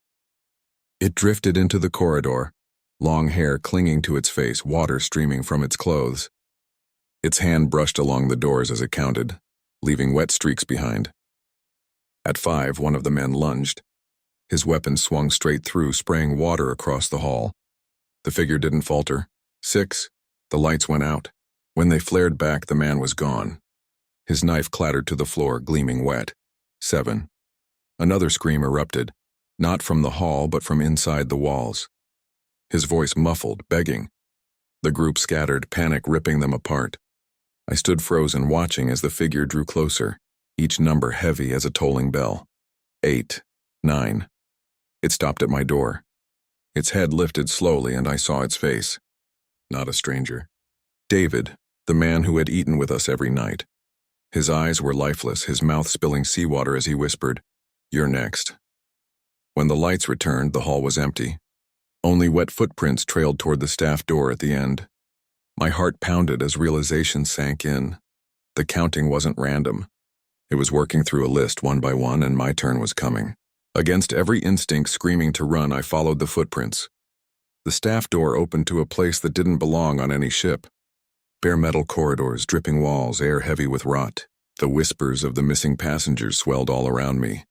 It drifted into the corridor, long hair clinging to its face, water streaming from its clothes. Its hand brushed along the doors as it counted, leaving wet streaks behind. At 5, one of the men lunged. His weapon swung straight through, spraying water across the hall. The figure didn't falter. 6, the lights went out. When they flared back, the man was gone. His knife clattered to the floor, gleaming wet. 7, another scream erupted, not from the hall but from inside the walls. His voice muffled, begging. The group scattered, panic ripping them apart. I stood frozen, watching as the figure drew closer, each number heavy as a tolling bell. 8, 9. It stopped at my door. Its head lifted slowly and I saw its face. Not a stranger. David, the man who had eaten with us every night. His eyes were lifeless, his mouth spilling seawater as he whispered, "You're next." When the lights returned, the hall was empty. Only wet footprints trailed toward the staff door at the end. My heart pounded as realization sank in. The counting wasn't random. It was working through a list one by one, and my turn was coming. Against every instinct screaming to run, I followed the footprints. The staff door opened to a place that didn't belong on any ship. Bare metal corridors, dripping walls, air heavy with rot. The whispers of the missing passengers swelled all around me,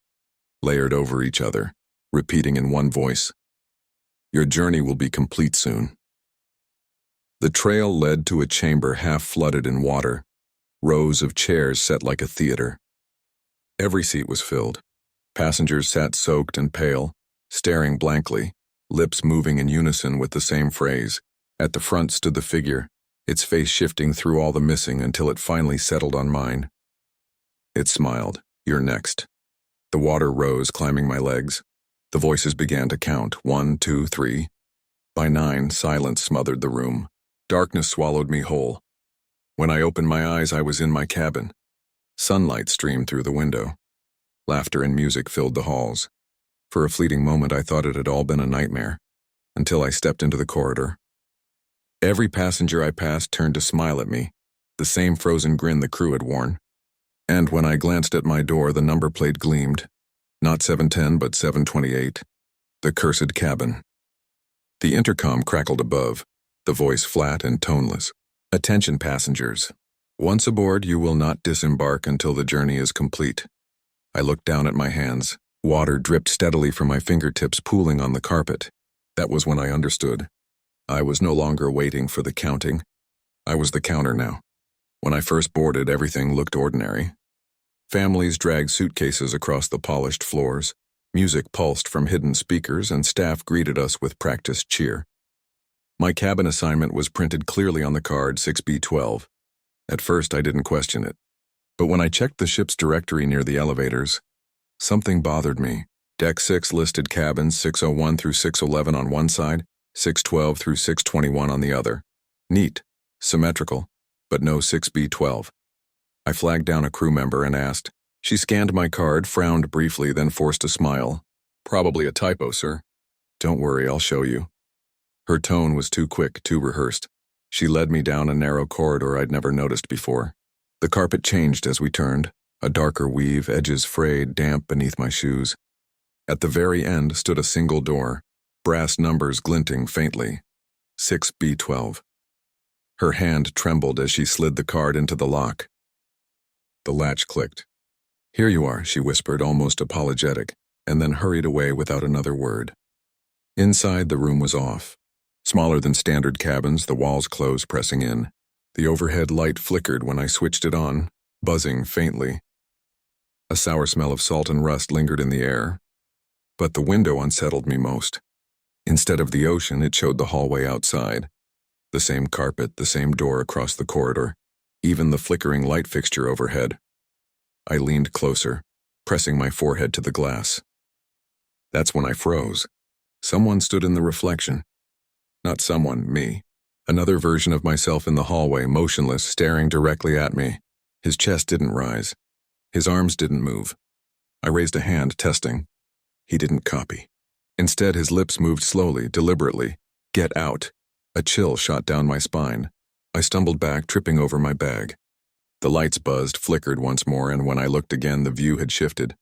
layered over each other, repeating in one voice, "Your journey will be complete soon." The trail led to a chamber half flooded in water, rows of chairs set like a theater. Every seat was filled. Passengers sat soaked and pale, staring blankly, lips moving in unison with the same phrase. At the front stood the figure, its face shifting through all the missing until it finally settled on mine. It smiled, "You're next." The water rose, climbing my legs. The voices began to count, 1, 2, 3. By 9, silence smothered the room. Darkness swallowed me whole. When I opened my eyes, I was in my cabin. Sunlight streamed through the window. Laughter and music filled the halls. For a fleeting moment, I thought it had all been a nightmare, until I stepped into the corridor. Every passenger I passed turned to smile at me, the same frozen grin the crew had worn. And when I glanced at my door, the number plate gleamed. Not 710, but 728. The cursed cabin. The intercom crackled above, the voice flat and toneless. "Attention passengers. Once aboard, you will not disembark until the journey is complete. I looked down at my hands. Water dripped steadily from my fingertips, pooling on the carpet. That was when I understood. I was no longer waiting for the counting. I was the counter now. When I first boarded, everything looked ordinary. Families dragged suitcases across the polished floors. Music pulsed from hidden speakers, and staff greeted us with practiced cheer. My cabin assignment was printed clearly on the card, 6B12. At first, I didn't question it. But when I checked the ship's directory near the elevators, something bothered me. Deck 6 listed cabins 601 through 611 on one side, 612 through 621 on the other. Neat, symmetrical, but no 6B12. I flagged down a crew member and asked. She scanned my card, frowned briefly, then forced a smile. Probably a typo, sir. Don't worry, I'll show you. Her tone was too quick, too rehearsed. She led me down a narrow corridor I'd never noticed before. The carpet changed as we turned, a darker weave, edges frayed, damp beneath my shoes. At the very end stood a single door, brass numbers glinting faintly. 6B12. Her hand trembled as she slid the card into the lock. The latch clicked. Here you are, she whispered, almost apologetic, and then hurried away without another word. Inside, the room was off. Smaller than standard cabins, the walls closed, pressing in. The overhead light flickered when I switched it on, buzzing faintly. A sour smell of salt and rust lingered in the air, but the window unsettled me most. Instead of the ocean, it showed the hallway outside. The same carpet, the same door across the corridor, even the flickering light fixture overhead. I leaned closer, pressing my forehead to the glass. That's when I froze. Someone stood in the reflection. Not someone, me. Another version of myself in the hallway, motionless, staring directly at me. His chest didn't rise. His arms didn't move. I raised a hand, testing. He didn't copy. Instead, his lips moved slowly, deliberately. Get out. A chill shot down my spine. I stumbled back, tripping over my bag. The lights buzzed, flickered once more, and when I looked again, the view had shifted.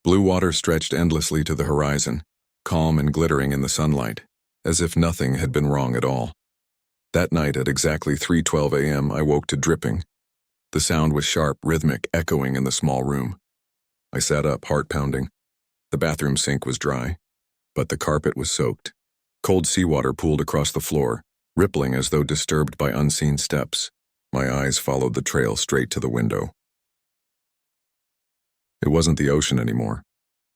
Blue water stretched endlessly to the horizon, calm and glittering in the sunlight, as if nothing had been wrong at all. That night at exactly 3:12 a.m., I woke to dripping. The sound was sharp, rhythmic, echoing in the small room. I sat up, heart pounding. The bathroom sink was dry, but the carpet was soaked. Cold seawater pooled across the floor, rippling as though disturbed by unseen steps. My eyes followed the trail straight to the window. It wasn't the ocean anymore.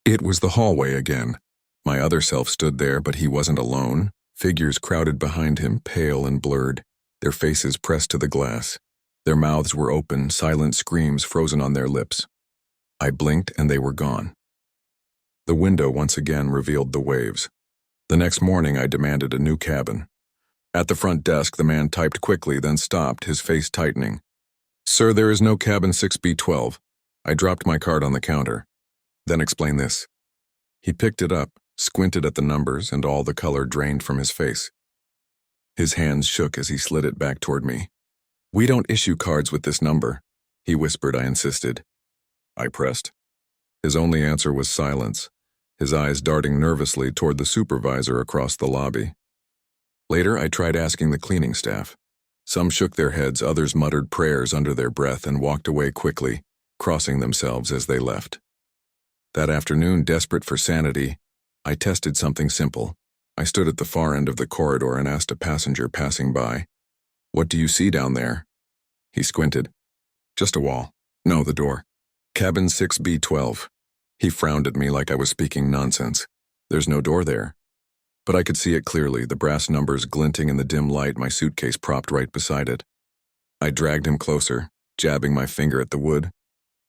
It was the hallway again. My other self stood there, but he wasn't alone. Figures crowded behind him, pale and blurred, their faces pressed to the glass. Their mouths were open, silent screams frozen on their lips. I blinked and they were gone. The window once again revealed the waves. The next morning I demanded a new cabin. At the front desk, the man typed quickly, then stopped, his face tightening. Sir, there is no cabin 6B12. I dropped my card on the counter. Then explain this. He picked it up, squinted at the numbers, and all the color drained from his face. His hands shook as he slid it back toward me. We don't issue cards with this number, he whispered. I insisted. I pressed. His only answer was silence, his eyes darting nervously toward the supervisor across the lobby. Later, I tried asking the cleaning staff. Some shook their heads, others muttered prayers under their breath and walked away quickly, crossing themselves as they left. That afternoon, desperate for sanity, I tested something simple. I stood at the far end of the corridor and asked a passenger passing by, "What do you see down there?" He squinted. "Just a wall. No, the door. Cabin 6B12. He frowned at me like I was speaking nonsense. There's no door there. But I could see it clearly, the brass numbers glinting in the dim light, my suitcase propped right beside it. I dragged him closer, jabbing my finger at the wood.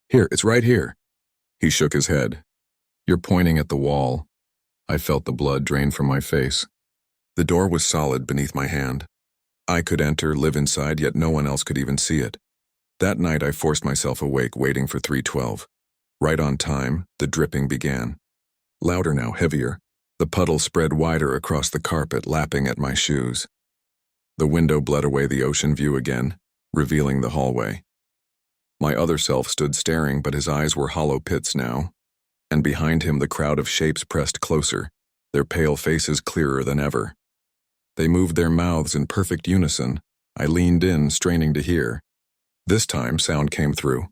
Here, it's right here. He shook his head. You're pointing at the wall. I felt the blood drain from my face. The door was solid beneath my hand. I could enter, live inside, yet no one else could even see it. That night I forced myself awake, waiting for 3:12. Right on time, the dripping began. Louder now, heavier. The puddle spread wider across the carpet, lapping at my shoes. The window bled away the ocean view again, revealing the hallway. My other self stood staring, but his eyes were hollow pits now. And behind him the crowd of shapes pressed closer, their pale faces clearer than ever. They moved their mouths in perfect unison. I leaned in, straining to hear. This time, sound came through.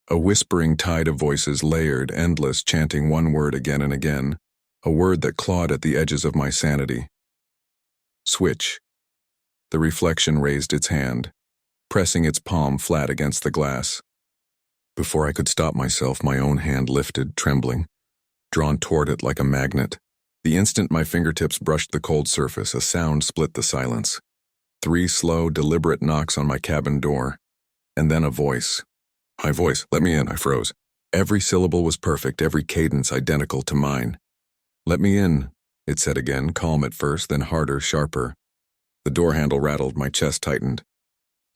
A whispering tide of voices, layered, endless, chanting one word again and again, a word that clawed at the edges of my sanity. Switch. The reflection raised its hand, pressing its palm flat against the glass. Before I could stop myself, my own hand lifted, trembling, drawn toward it like a magnet. The instant my fingertips brushed the cold surface, a sound split the silence. 3 slow, deliberate knocks on my cabin door, and then a voice. My voice, let me in, I froze. Every syllable was perfect, every cadence identical to mine. Let me in, it said again, calm at first, then harder, sharper. The door handle rattled, my chest tightened.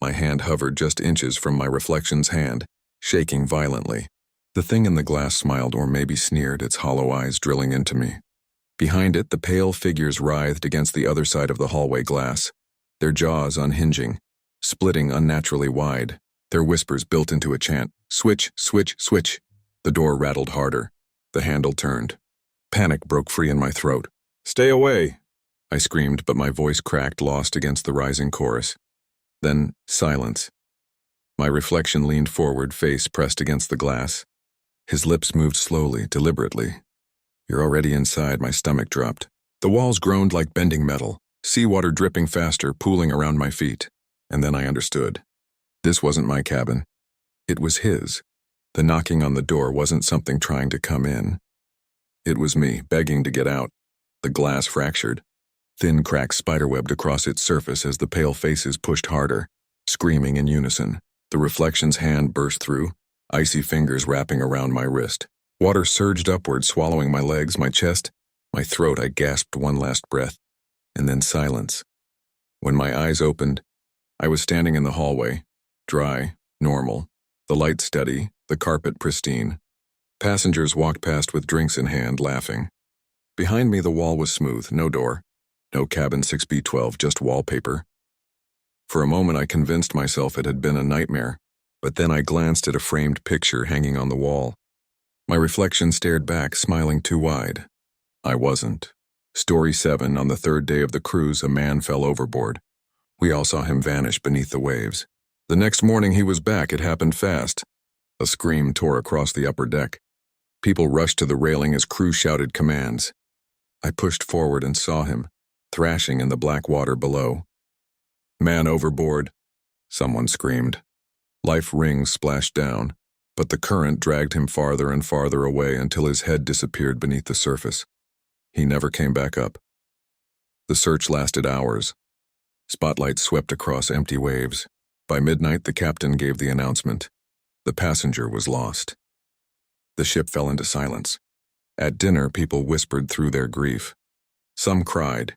My hand hovered just inches from my reflection's hand, shaking violently. The thing in the glass smiled, or maybe sneered, its hollow eyes drilling into me. Behind it, the pale figures writhed against the other side of the hallway glass, their jaws unhinging, splitting unnaturally wide, their whispers built into a chant. Switch, switch, switch. The door rattled harder. The handle turned. Panic broke free in my throat. Stay away, I screamed, but my voice cracked, lost against the rising chorus. Then, silence. My reflection leaned forward, face pressed against the glass. His lips moved slowly, deliberately. You're already inside, my stomach dropped. The walls groaned like bending metal, seawater dripping faster, pooling around my feet. And then I understood. This wasn't my cabin. It was his. The knocking on the door wasn't something trying to come in. It was me, begging to get out. The glass fractured. Thin cracks spiderwebbed across its surface as the pale faces pushed harder, screaming in unison. The reflection's hand burst through, icy fingers wrapping around my wrist. Water surged upward, swallowing my legs, my chest, my throat. I gasped one last breath, and then silence. When my eyes opened, I was standing in the hallway, dry, normal, the light steady, the carpet pristine. Passengers walked past with drinks in hand, laughing. Behind me, the wall was smooth, no door, no cabin 6B12, just wallpaper. For a moment, I convinced myself it had been a nightmare, but then I glanced at a framed picture hanging on the wall. My reflection stared back, smiling too wide. I wasn't. Story 7, on the 3rd day of the cruise, a man fell overboard. We all saw him vanish beneath the waves. The next morning he was back. It happened fast. A scream tore across the upper deck. People rushed to the railing as crew shouted commands. I pushed forward and saw him, thrashing in the black water below. Man overboard, someone screamed. Life rings splashed down, but the current dragged him farther and farther away until his head disappeared beneath the surface. He never came back up. The search lasted hours. Spotlights swept across empty waves. By midnight, the captain gave the announcement. The passenger was lost. The ship fell into silence. At dinner, people whispered through their grief. Some cried.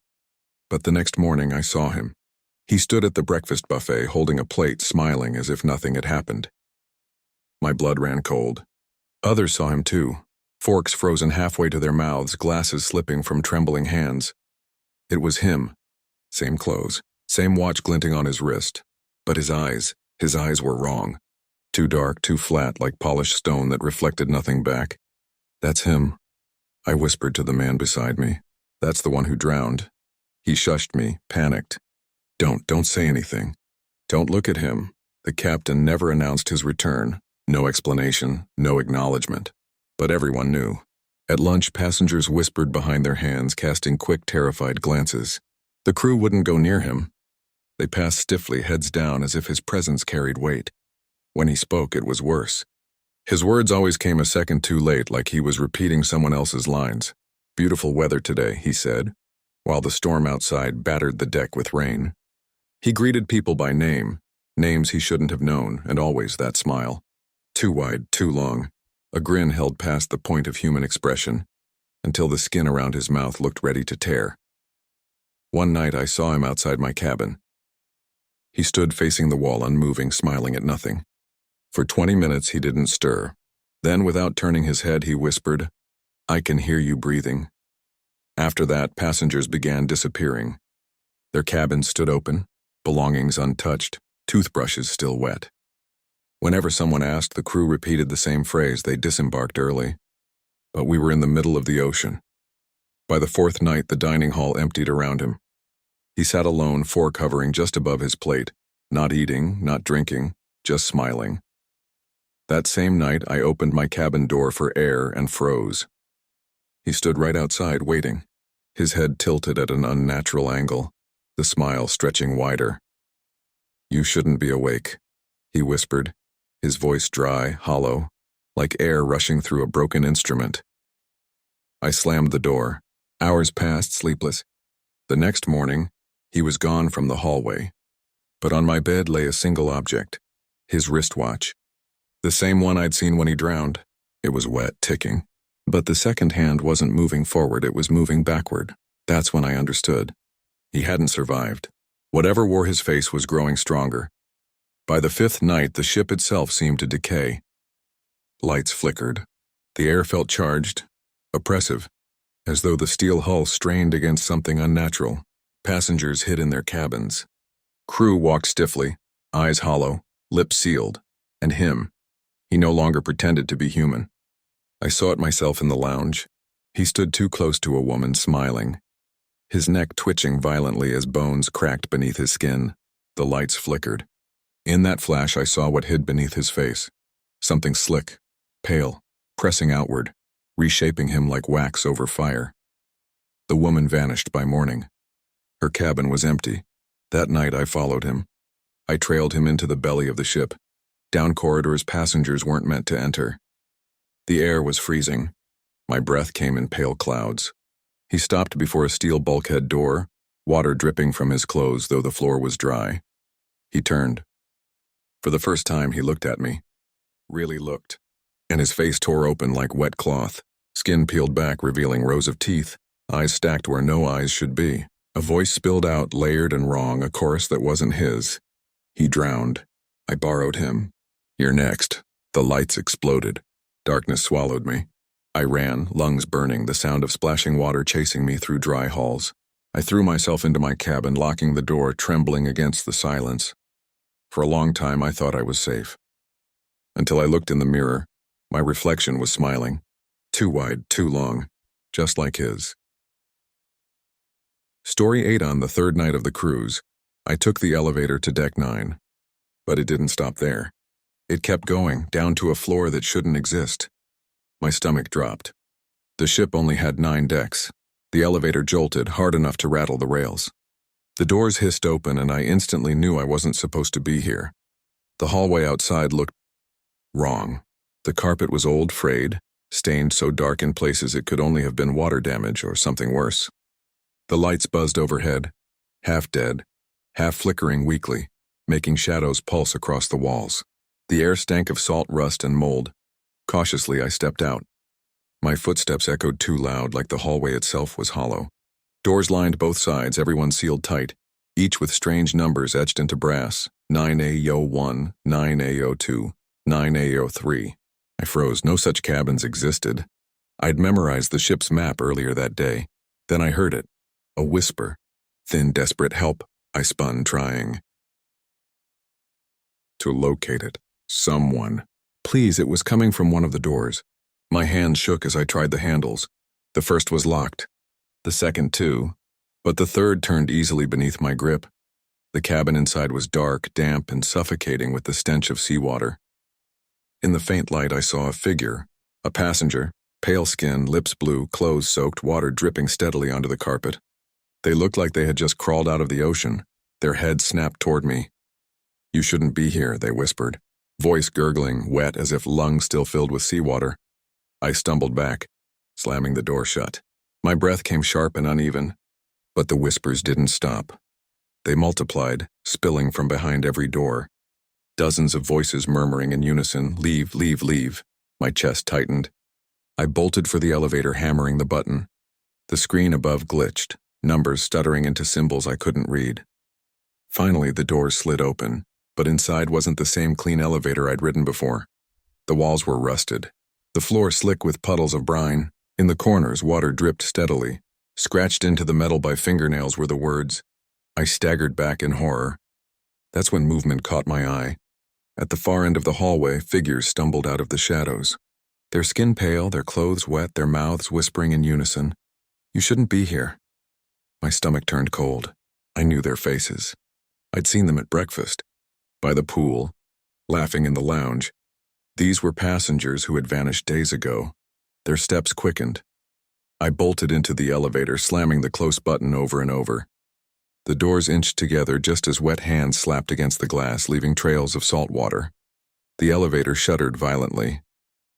But the next morning, I saw him. He stood at the breakfast buffet, holding a plate, smiling as if nothing had happened. My blood ran cold. Others saw him too. Forks frozen halfway to their mouths, glasses slipping from trembling hands. It was him. Same clothes, same watch glinting on his wrist. But his eyes were wrong. Too dark, too flat, like polished stone that reflected nothing back. That's him, I whispered to the man beside me. That's the one who drowned. He shushed me, panicked. Don't say anything. Don't look at him. The captain never announced his return. No explanation, no acknowledgement. But everyone knew. At lunch, passengers whispered behind their hands, casting quick, terrified glances. The crew wouldn't go near him. They passed stiffly, heads down, as if his presence carried weight. When he spoke, it was worse. His words always came a second too late, like he was repeating someone else's lines. Beautiful weather today, he said, while the storm outside battered the deck with rain. He greeted people by name, names he shouldn't have known, and always that smile. Too wide, too long. A grin held past the point of human expression, until the skin around his mouth looked ready to tear. One night I saw him outside my cabin. He stood facing the wall, unmoving, smiling at nothing. For 20 minutes he didn't stir. Then, without turning his head, he whispered, "I can hear you breathing." After that, passengers began disappearing. Their cabins stood open, belongings untouched, toothbrushes still wet. Whenever someone asked, the crew repeated the same phrase. They disembarked early. But we were in the middle of the ocean. By the 4th night, the dining hall emptied around him. He sat alone, fork hovering just above his plate, not eating, not drinking, just smiling. That same night, I opened my cabin door for air and froze. He stood right outside, waiting, his head tilted at an unnatural angle, the smile stretching wider. "You shouldn't be awake," he whispered, his voice dry, hollow, like air rushing through a broken instrument. I slammed the door. Hours passed, sleepless. The next morning, he was gone from the hallway. But on my bed lay a single object, his wristwatch. The same one I'd seen when he drowned. It was wet, ticking. But the second hand wasn't moving forward, it was moving backward. That's when I understood. He hadn't survived. Whatever wore his face was growing stronger. By the fifth night, the ship itself seemed to decay. Lights flickered. The air felt charged, oppressive, as though the steel hull strained against something unnatural. Passengers hid in their cabins. Crew walked stiffly, eyes hollow, lips sealed. And him. He no longer pretended to be human. I saw it myself in the lounge. He stood too close to a woman, smiling, his neck twitching violently as bones cracked beneath his skin. The lights flickered. In that flash, I saw what hid beneath his face. Something slick, pale, pressing outward, reshaping him like wax over fire. The woman vanished by morning. Her cabin was empty. That night I followed him. I trailed him into the belly of the ship, down corridors passengers weren't meant to enter. The air was freezing. My breath came in pale clouds. He stopped before a steel bulkhead door, water dripping from his clothes though the floor was dry. He turned. For the first time he looked at me. Really looked. And his face tore open like wet cloth, skin peeled back revealing rows of teeth, eyes stacked where no eyes should be. A voice spilled out, layered and wrong, a chorus that wasn't his. He drowned. I borrowed him. "You're next." The lights exploded. Darkness swallowed me. I ran, lungs burning, the sound of splashing water chasing me through dry halls. I threw myself into my cabin, locking the door, trembling against the silence. For a long time, I thought I was safe. Until I looked in the mirror, my reflection was smiling. Too wide, too long, just like his. Story 8. On the third night of the cruise, I took the elevator to deck 9. But it didn't stop there. It kept going, down to a floor that shouldn't exist. My stomach dropped. The ship only had 9 decks. The elevator jolted, hard enough to rattle the rails. The doors hissed open, and I instantly knew I wasn't supposed to be here. The hallway outside looked wrong. The carpet was old, frayed, stained so dark in places it could only have been water damage or something worse. The lights buzzed overhead, half dead, half flickering weakly, making shadows pulse across the walls. The air stank of salt, rust, and mold. Cautiously, I stepped out. My footsteps echoed too loud, like the hallway itself was hollow. Doors lined both sides, everyone sealed tight, each with strange numbers etched into brass. 9A01, 9A02, 9A03. I froze. No such cabins existed. I'd memorized the ship's map earlier that day. Then I heard it. A whisper. Thin, desperate help. I spun, trying to locate it. Someone. Please, it was coming from one of the doors. My hand shook as I tried the handles. The first was locked. The second too. But the third turned easily beneath my grip. The cabin inside was dark, damp, and suffocating with the stench of seawater. In the faint light I saw a figure. A passenger. Pale skin, lips blue, clothes soaked, water dripping steadily onto the carpet. They looked like they had just crawled out of the ocean. Their heads snapped toward me. "You shouldn't be here," they whispered. Voice gurgling, wet as if lungs still filled with seawater. I stumbled back, slamming the door shut. My breath came sharp and uneven, but the whispers didn't stop. They multiplied, spilling from behind every door. Dozens of voices murmuring in unison, "Leave, leave, leave." My chest tightened. I bolted for the elevator, hammering the button. The screen above glitched, numbers stuttering into symbols I couldn't read. Finally, the doors slid open, but inside wasn't the same clean elevator I'd ridden before. The walls were rusted, the floor slick with puddles of brine. In the corners, water dripped steadily. Scratched into the metal by fingernails were the words. I staggered back in horror. That's when movement caught my eye. At the far end of the hallway, figures stumbled out of the shadows. Their skin pale, their clothes wet, their mouths whispering in unison. "You shouldn't be here." My stomach turned cold. I knew their faces. I'd seen them at breakfast, by the pool, laughing in the lounge. These were passengers who had vanished days ago. Their steps quickened. I bolted into the elevator, slamming the close button over and over. The doors inched together just as wet hands slapped against the glass, leaving trails of salt water. The elevator shuddered violently.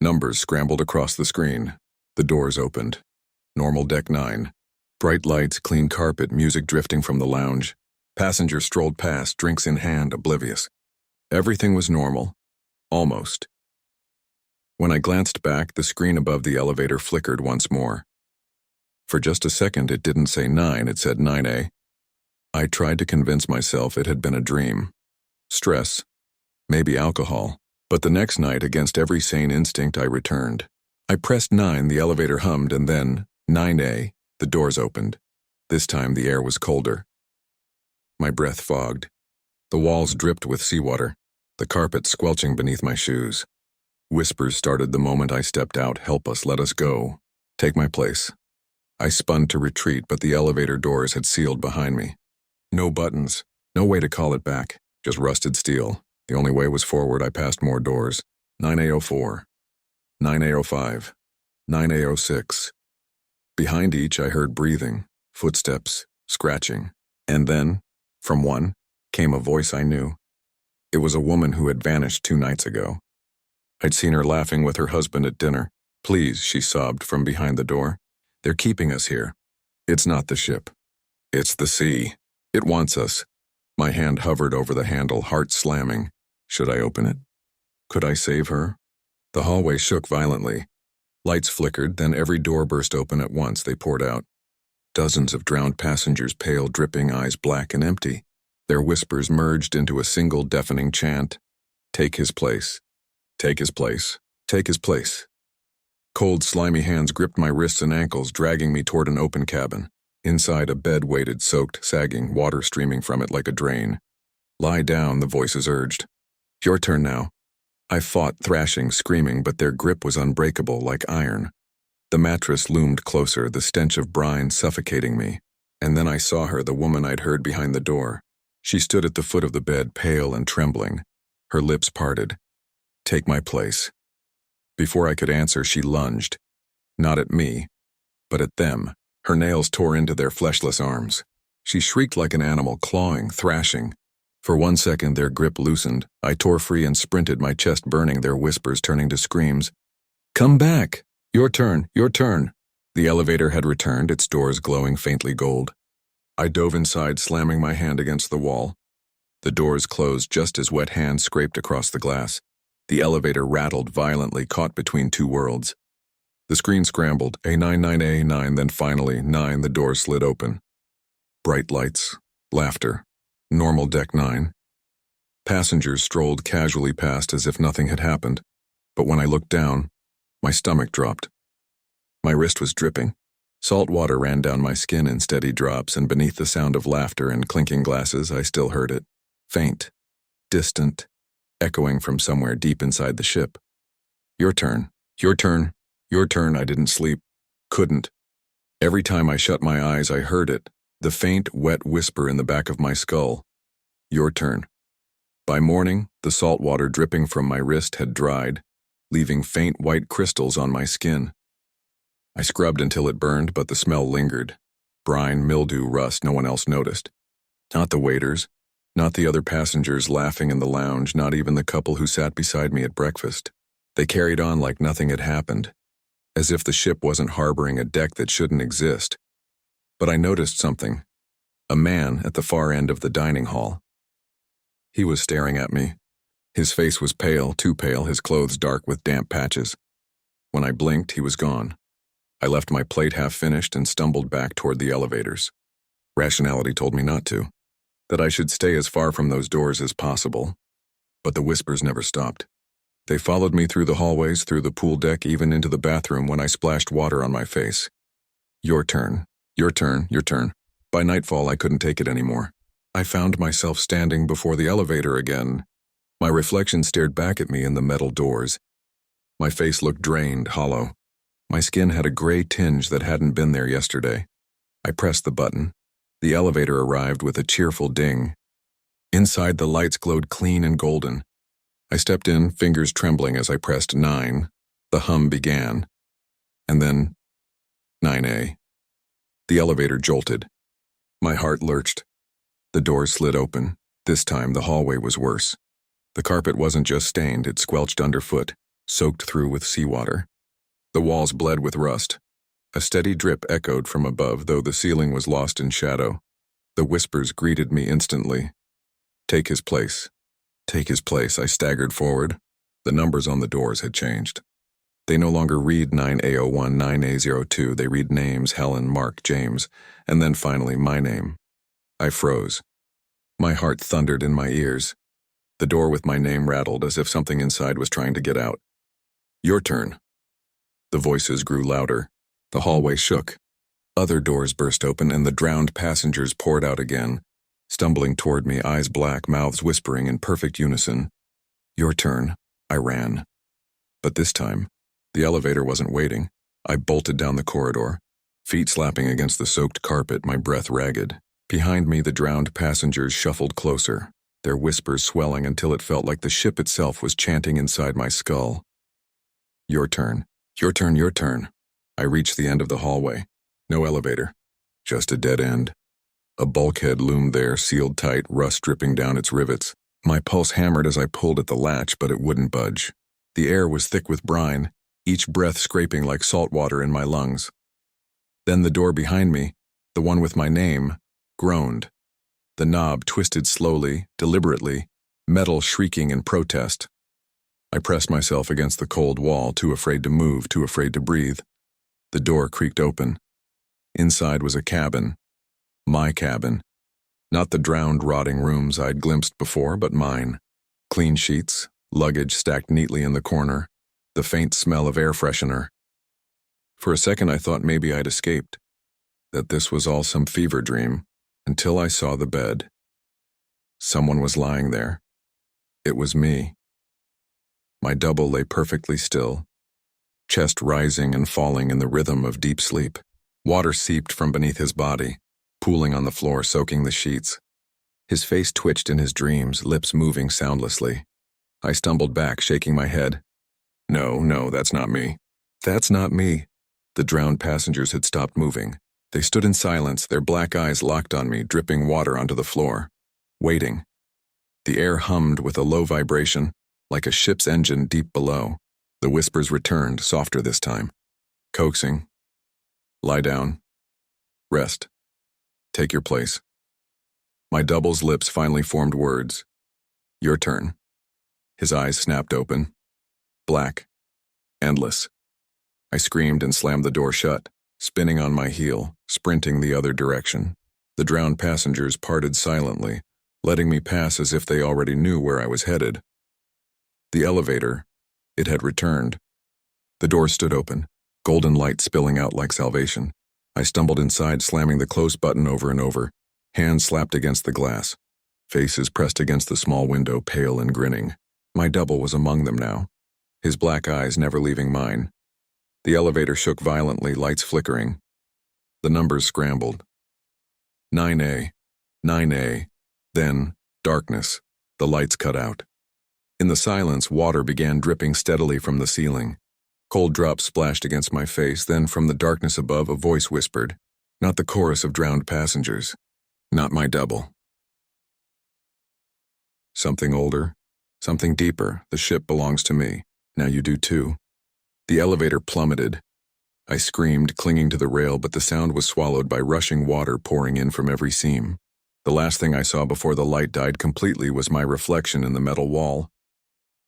Numbers scrambled across the screen. The doors opened. Normal deck 9. Bright lights, clean carpet, music drifting from the lounge. Passengers strolled past, drinks in hand, oblivious. Everything was normal. Almost. When I glanced back, the screen above the elevator flickered once more. For just a second, it didn't say 9, it said 9A. I tried to convince myself it had been a dream. Stress. Maybe alcohol. But the next night, against every sane instinct, I returned. I pressed 9, the elevator hummed, and then 9A, the doors opened. This time the air was colder. My breath fogged. The walls dripped with seawater, the carpet squelching beneath my shoes. Whispers started the moment I stepped out. Help us, let us go. Take my place. I spun to retreat, but the elevator doors had sealed behind me. No buttons, no way to call it back, just rusted steel. The only way was forward. I passed more doors. 9A04, 9A05, 9A06. Behind each, I heard breathing, footsteps, scratching. And then, from one, came a voice I knew. It was a woman who had vanished 2 nights ago. I'd seen her laughing with her husband at dinner. Please, she sobbed from behind the door. They're keeping us here. It's not the ship. It's the sea. It wants us. My hand hovered over the handle, heart slamming. Should I open it? Could I save her? The hallway shook violently. Lights flickered, then every door burst open at once. They poured out. Dozens of drowned passengers, pale, dripping, eyes black and empty. Their whispers merged into a single deafening chant. Take his place. Take his place. Take his place. Cold, slimy hands gripped my wrists and ankles, dragging me toward an open cabin. Inside, a bed waited, soaked, sagging, water streaming from it like a drain. Lie down, the voices urged. Your turn now. I fought, thrashing, screaming, but their grip was unbreakable, like iron. The mattress loomed closer, the stench of brine suffocating me. And then I saw her, the woman I'd heard behind the door. She stood at the foot of the bed, pale and trembling. Her lips parted. Take my place. Before I could answer, she lunged. Not at me, but at them. Her nails tore into their fleshless arms. She shrieked like an animal, clawing, thrashing. For 1 second, their grip loosened. I tore free and sprinted, my chest burning, their whispers turning to screams. Come back! Your turn, your turn! The elevator had returned, its doors glowing faintly gold. I dove inside, slamming my hand against the wall. The doors closed just as wet hands scraped across the glass. The elevator rattled violently, caught between 2 worlds. The screen scrambled, A9, 9A, 9, then finally, 9, the door slid open. Bright lights, laughter, normal deck 9. Passengers strolled casually past as if nothing had happened, but when I looked down, my stomach dropped. My wrist was dripping. Salt water ran down my skin in steady drops, and beneath the sound of laughter and clinking glasses, I still heard it. Faint, distant, echoing from somewhere deep inside the ship. Your turn, your turn, your turn. I didn't sleep. Couldn't. Every time I shut my eyes, I heard it, the faint, wet whisper in the back of my skull. Your turn. By morning, the salt water dripping from my wrist had dried, leaving faint white crystals on my skin. I scrubbed until it burned, but the smell lingered. Brine, mildew, rust, no one else noticed. Not the waiters, not the other passengers laughing in the lounge, not even the couple who sat beside me at breakfast. They carried on like nothing had happened, as if the ship wasn't harboring a deck that shouldn't exist. But I noticed something. A man at the far end of the dining hall. He was staring at me. His face was pale, too pale, his clothes dark with damp patches. When I blinked, he was gone. I left my plate half finished and stumbled back toward the elevators. Rationality told me not to, that I should stay as far from those doors as possible. But the whispers never stopped. They followed me through the hallways, through the pool deck, even into the bathroom when I splashed water on my face. Your turn, your turn, your turn. By nightfall, I couldn't take it anymore. I found myself standing before the elevator again. My reflection stared back at me in the metal doors. My face looked drained, hollow. My skin had a gray tinge that hadn't been there yesterday. I pressed the button. The elevator arrived with a cheerful ding. Inside, the lights glowed clean and golden. I stepped in, fingers trembling as I pressed 9. The hum began. And then 9A. The elevator jolted. My heart lurched. The door slid open. This time, the hallway was worse. The carpet wasn't just stained, it squelched underfoot, soaked through with seawater. The walls bled with rust. A steady drip echoed from above, though the ceiling was lost in shadow. The whispers greeted me instantly. Take his place. Take his place. I staggered forward. The numbers on the doors had changed. They no longer read 9A01, 9A02. They read names: Helen, Mark, James, and then finally my name. I froze. My heart thundered in my ears. The door with my name rattled as if something inside was trying to get out. Your turn. The voices grew louder. The hallway shook. Other doors burst open and the drowned passengers poured out again, stumbling toward me, eyes black, mouths whispering in perfect unison. Your turn. I ran. But this time, the elevator wasn't waiting. I bolted down the corridor, feet slapping against the soaked carpet, my breath ragged. Behind me, the drowned passengers shuffled closer, their whispers swelling until it felt like the ship itself was chanting inside my skull. Your turn. Your turn, your turn. I reached the end of the hallway. No elevator. Just a dead end. A bulkhead loomed there, sealed tight, rust dripping down its rivets. My pulse hammered as I pulled at the latch, but it wouldn't budge. The air was thick with brine, each breath scraping like salt water in my lungs. Then the door behind me, the one with my name, groaned. The knob twisted slowly, deliberately, metal shrieking in protest. I pressed myself against the cold wall, too afraid to move, too afraid to breathe. The door creaked open. Inside was a cabin. My cabin. Not the drowned, rotting rooms I'd glimpsed before, but mine. Clean sheets, luggage stacked neatly in the corner, the faint smell of air freshener. For a second I thought maybe I'd escaped, that this was all some fever dream, until I saw the bed. Someone was lying there. It was me. My double lay perfectly still, chest rising and falling in the rhythm of deep sleep. Water seeped from beneath his body, pooling on the floor, soaking the sheets. His face twitched in his dreams, lips moving soundlessly. I stumbled back, shaking my head. No, that's not me. That's not me. The drowned passengers had stopped moving. They stood in silence, their black eyes locked on me, dripping water onto the floor. Waiting. The air hummed with a low vibration, like a ship's engine deep below. The whispers returned, softer this time. Coaxing. Lie down. Rest. Take your place. My double's lips finally formed words. Your turn. His eyes snapped open. Black. Endless. I screamed and slammed the door shut, spinning on my heel, sprinting the other direction. The drowned passengers parted silently, letting me pass as if they already knew where I was headed. The elevator, it had returned. The door stood open, golden light spilling out like salvation. I stumbled inside, slamming the close button over and over, hands slapped against the glass, faces pressed against the small window, pale and grinning. My double was among them now, his black eyes never leaving mine. The elevator shook violently, lights flickering. The numbers scrambled. 9A, 9A, then darkness. The lights cut out. In the silence, water began dripping steadily from the ceiling. Cold drops splashed against my face, then from the darkness above a voice whispered, not the chorus of drowned passengers, not my double. Something older, something deeper. The ship belongs to me. Now you do too. The elevator plummeted. I screamed, clinging to the rail, but the sound was swallowed by rushing water pouring in from every seam. The last thing I saw before the light died completely was my reflection in the metal wall.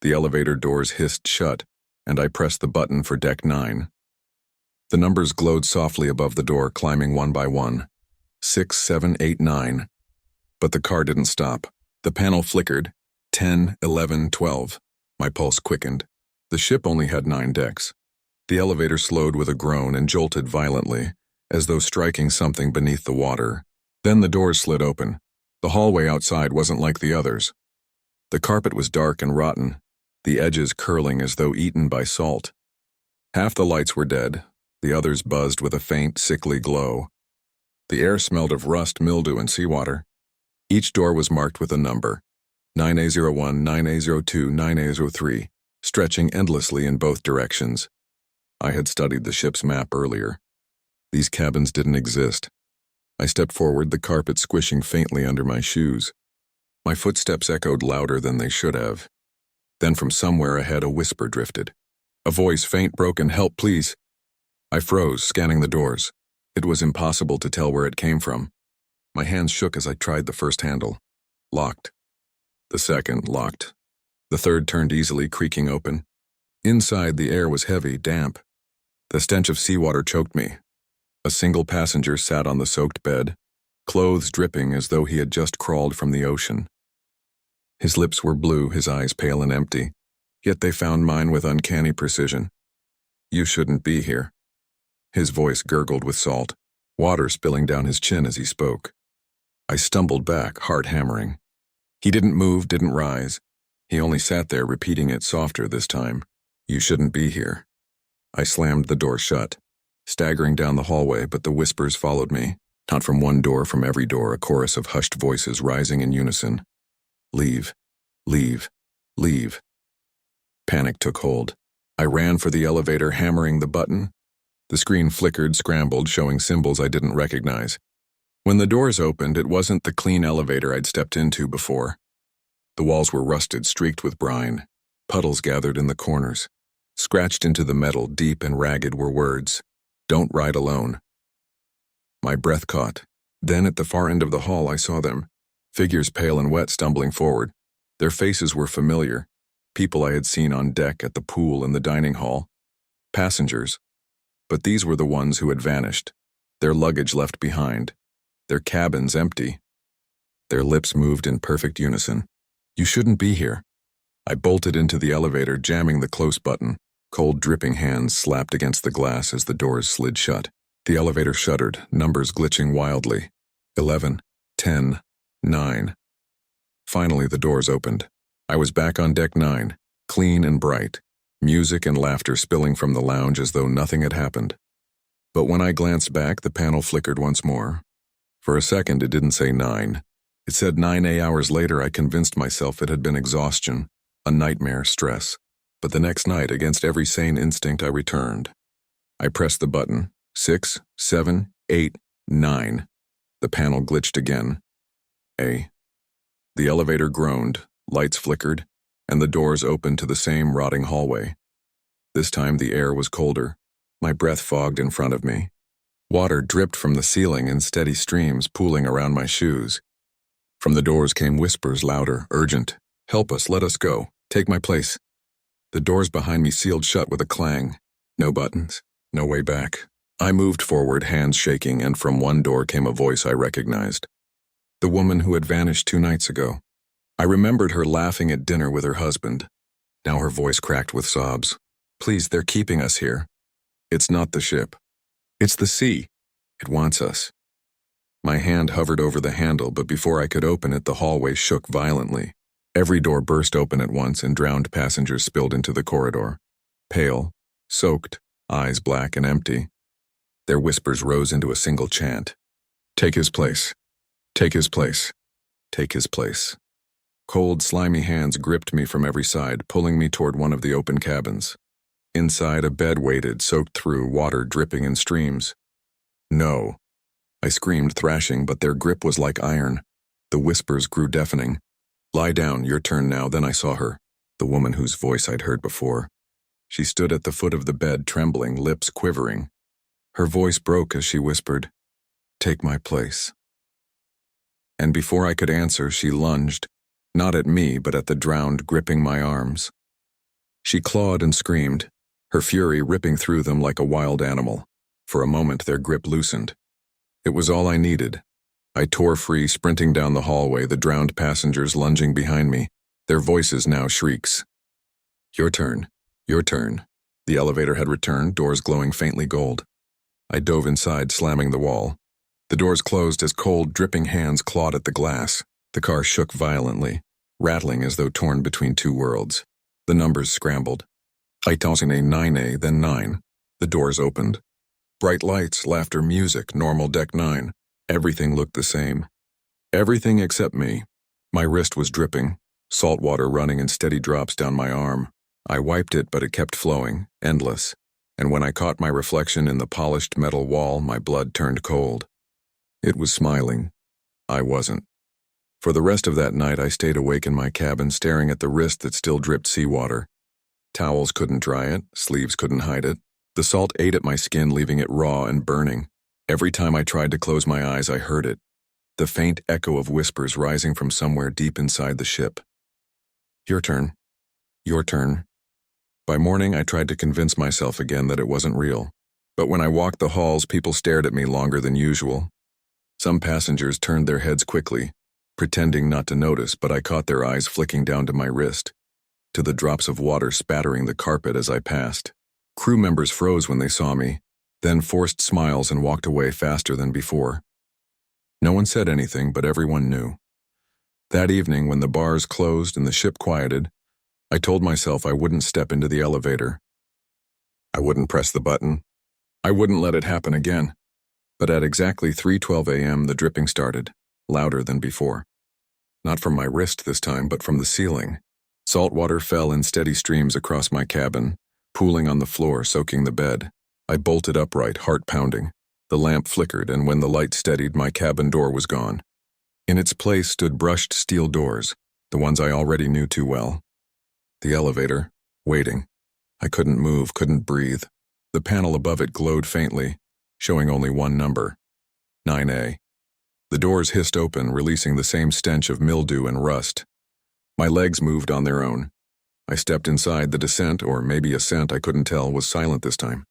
The elevator doors hissed shut, and I pressed the button for deck 9. The numbers glowed softly above the door, climbing one by one. 6, 7, 8, 9. But the car didn't stop. The panel flickered. 10, 11, 12. My pulse quickened. The ship only had 9 decks. The elevator slowed with a groan and jolted violently, as though striking something beneath the water. Then the doors slid open. The hallway outside wasn't like the others. The carpet was dark and rotten, the edges curling as though eaten by salt. Half the lights were dead, the others buzzed with a faint, sickly glow. The air smelled of rust, mildew, and seawater. Each door was marked with a number. 9A01, 9A02, 9A03, stretching endlessly in both directions. I had studied the ship's map earlier. These cabins didn't exist. I stepped forward, the carpet squishing faintly under my shoes. My footsteps echoed louder than they should have. Then from somewhere ahead a whisper drifted. A voice, faint, broken, "Help, please." I froze, scanning the doors. It was impossible to tell where it came from. My hands shook as I tried the first handle. Locked. The second, locked. The third turned easily, creaking open. Inside, the air was heavy, damp. The stench of seawater choked me. A single passenger sat on the soaked bed, clothes dripping as though he had just crawled from the ocean. His lips were blue, his eyes pale and empty, yet they found mine with uncanny precision. "You shouldn't be here." His voice gurgled with salt, water spilling down his chin as he spoke. I stumbled back, heart hammering. He didn't move, didn't rise. He only sat there, repeating it softer this time. "You shouldn't be here." I slammed the door shut, staggering down the hallway, but the whispers followed me. Not from one door, from every door, a chorus of hushed voices rising in unison. "Leave, leave, leave." Panic took hold. I ran for the elevator, hammering the button. The screen flickered, scrambled, showing symbols I didn't recognize. When the doors opened, it wasn't the clean elevator I'd stepped into before. The walls were rusted, streaked with brine. Puddles gathered in the corners. Scratched into the metal, deep and ragged, were words. "Don't ride alone." My breath caught. Then at the far end of the hall I saw them. Figures pale and wet stumbling forward. Their faces were familiar. People I had seen on deck, at the pool, in the dining hall. Passengers. But these were the ones who had vanished. Their luggage left behind. Their cabins empty. Their lips moved in perfect unison. "You shouldn't be here." I bolted into the elevator, jamming the close button. Cold, dripping hands slapped against the glass as the doors slid shut. The elevator shuddered, numbers glitching wildly. 11, 10, 9. Finally, the doors opened. I was back on deck 9, clean and bright, music and laughter spilling from the lounge as though nothing had happened. But when I glanced back, the panel flickered once more. For a second, it didn't say 9. It said 9 hours later. I convinced myself it had been exhaustion, a nightmare, stress. But the next night, against every sane instinct, I returned. I pressed the button. 6, 7, 8, 9. The panel glitched again. A. The elevator groaned, lights flickered, and the doors opened to the same rotting hallway. This time the air was colder. My breath fogged in front of me. Water dripped from the ceiling in steady streams, pooling around my shoes. From the doors came whispers, louder, urgent. "Help us, let us go. Take my place." The doors behind me sealed shut with a clang. No buttons, no way back. I moved forward, hands shaking, and from one door came a voice I recognized. The woman who had vanished 2 nights ago. I remembered her laughing at dinner with her husband. Now her voice cracked with sobs. "Please, they're keeping us here. It's not the ship. It's the sea. It wants us." My hand hovered over the handle, but before I could open it, the hallway shook violently. Every door burst open at once, and drowned passengers spilled into the corridor. Pale, soaked, eyes black and empty. Their whispers rose into a single chant. "Take his place. Take his place. Take his place." Cold, slimy hands gripped me from every side, pulling me toward one of the open cabins. Inside, a bed waited, soaked through, water dripping in streams. "No." I screamed, thrashing, but their grip was like iron. The whispers grew deafening. "Lie down, your turn now." Then I saw her, the woman whose voice I'd heard before. She stood at the foot of the bed, trembling, lips quivering. Her voice broke as she whispered, "Take my place." And before I could answer, she lunged, not at me, but at the drowned, gripping my arms. She clawed and screamed, her fury ripping through them like a wild animal. For a moment, their grip loosened. It was all I needed. I tore free, sprinting down the hallway, the drowned passengers lunging behind me, their voices now shrieks. "Your turn. Your turn." The elevator had returned, doors glowing faintly gold. I dove inside, slamming the wall. The doors closed as cold, dripping hands clawed at the glass. The car shook violently, rattling as though torn between two worlds. The numbers scrambled. 8,000A, 9A, then 9. The doors opened. Bright lights, laughter, music, normal deck 9. Everything looked the same. Everything except me. My wrist was dripping. salt water running in steady drops down my arm. I wiped it, but it kept flowing, endless. And when I caught my reflection in the polished metal wall, my blood turned cold. It was smiling. I wasn't. For the rest of that night, I stayed awake in my cabin, staring at the wrist that still dripped seawater. Towels couldn't dry it, sleeves couldn't hide it. The salt ate at my skin, leaving it raw and burning. Every time I tried to close my eyes, I heard it. The faint echo of whispers rising from somewhere deep inside the ship. Your turn. Your turn. By morning, I tried to convince myself again that it wasn't real. But when I walked the halls, people stared at me longer than usual. Some passengers turned their heads quickly, pretending not to notice, but I caught their eyes flicking down to my wrist, to the drops of water spattering the carpet as I passed. Crew members froze when they saw me, then forced smiles and walked away faster than before. No one said anything, but everyone knew. That evening, when the bars closed and the ship quieted, I told myself I wouldn't step into the elevator. I wouldn't press the button. I wouldn't let it happen again. But at exactly 3:12 a.m., the dripping started, louder than before. Not from my wrist this time, but from the ceiling. Salt water fell in steady streams across my cabin, pooling on the floor, soaking the bed. I bolted upright, heart pounding. The lamp flickered, and when the light steadied, my cabin door was gone. In its place stood brushed steel doors, the ones I already knew too well. The elevator, waiting. I couldn't move, couldn't breathe. The panel above it glowed faintly, showing only one number, 9A. The doors hissed open, releasing the same stench of mildew and rust. My legs moved on their own. I stepped inside. The descent, or maybe ascent, I couldn't tell, was silent this time.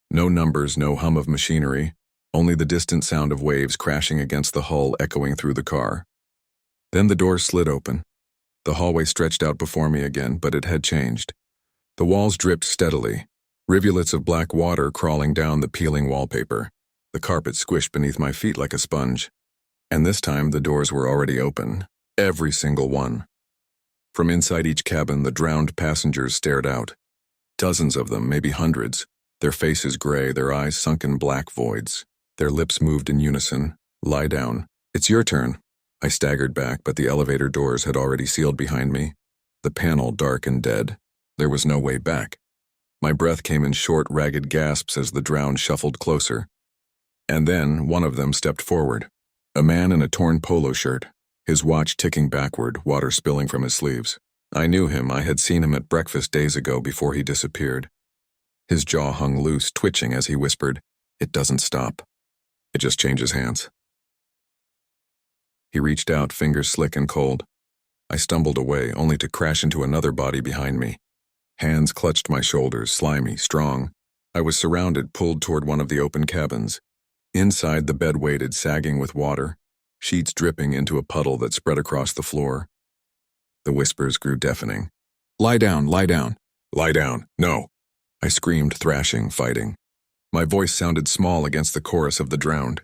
No numbers, no hum of machinery, only the distant sound of waves crashing against the hull echoing through the car. Then the doors slid open. The hallway stretched out before me again, but it had changed. The walls dripped steadily, rivulets of black water crawling down the peeling wallpaper. The carpet squished beneath my feet like a sponge. And this time the doors were already open, every single one. From inside each cabin, the drowned passengers stared out. Dozens of them, maybe hundreds, their faces gray, their eyes sunken black voids. Their lips moved in unison. Lie down. It's your turn. I staggered back, but the elevator doors had already sealed behind me. The panel dark and dead. There was no way back. My breath came in short, ragged gasps as the drowned shuffled closer. And then one of them stepped forward. A man in a torn polo shirt, his watch ticking backward, water spilling from his sleeves. I knew him. I had seen him at breakfast days ago before he disappeared. His jaw hung loose, twitching as he whispered, "It doesn't stop. It just changes hands." He reached out, fingers slick and cold. I stumbled away, only to crash into another body behind me. Hands clutched my shoulders, slimy, strong. I was surrounded, pulled toward one of the open cabins. Inside, the bed waited, sagging with water, sheets dripping into a puddle that spread across the floor. The whispers grew deafening. "Lie down, lie down." "Lie down, no." I screamed, thrashing, fighting. My voice sounded small against the chorus of the drowned.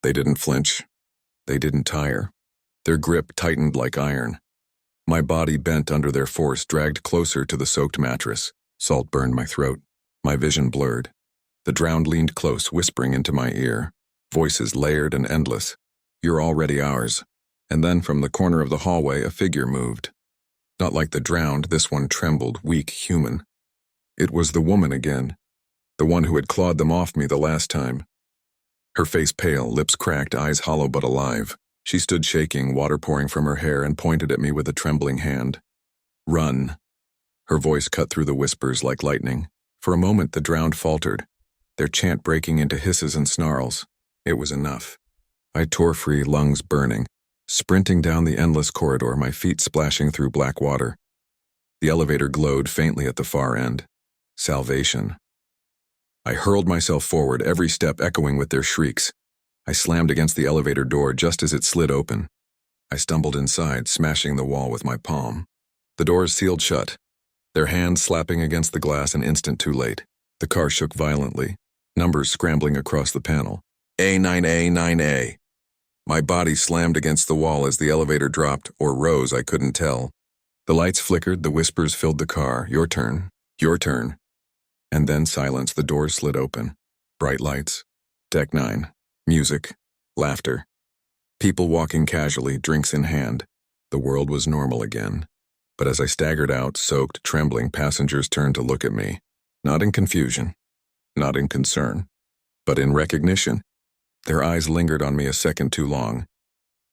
They didn't flinch. They didn't tire. Their grip tightened like iron. My body bent under their force, dragged closer to the soaked mattress. Salt burned my throat. My vision blurred. The drowned leaned close, whispering into my ear. Voices layered and endless. "You're already ours." And then from the corner of the hallway, a figure moved. Not like the drowned, this one trembled, weak, human. It was the woman again, the one who had clawed them off me the last time. Her face pale, lips cracked, eyes hollow but alive. She stood shaking, water pouring from her hair, and pointed at me with a trembling hand. "Run." Her voice cut through the whispers like lightning. For a moment, the drowned faltered, their chant breaking into hisses and snarls. It was enough. I tore free, lungs burning, sprinting down the endless corridor, my feet splashing through black water. The elevator glowed faintly at the far end. Salvation. I hurled myself forward, every step echoing with their shrieks. I slammed against the elevator door just as it slid open. I stumbled inside, smashing the wall with my palm. The doors sealed shut, their hands slapping against the glass an instant too late. The car shook violently, numbers scrambling across the panel. A9A, 9A. My body slammed against the wall as the elevator dropped, or rose, I couldn't tell. The lights flickered, the whispers filled the car. Your turn. Your turn. And then silence. The doors slid open. Bright lights. Deck 9. Music. Laughter. People walking casually, drinks in hand. The world was normal again. But as I staggered out, soaked, trembling, passengers turned to look at me. Not in confusion, not in concern, but in recognition. Their eyes lingered on me a second too long.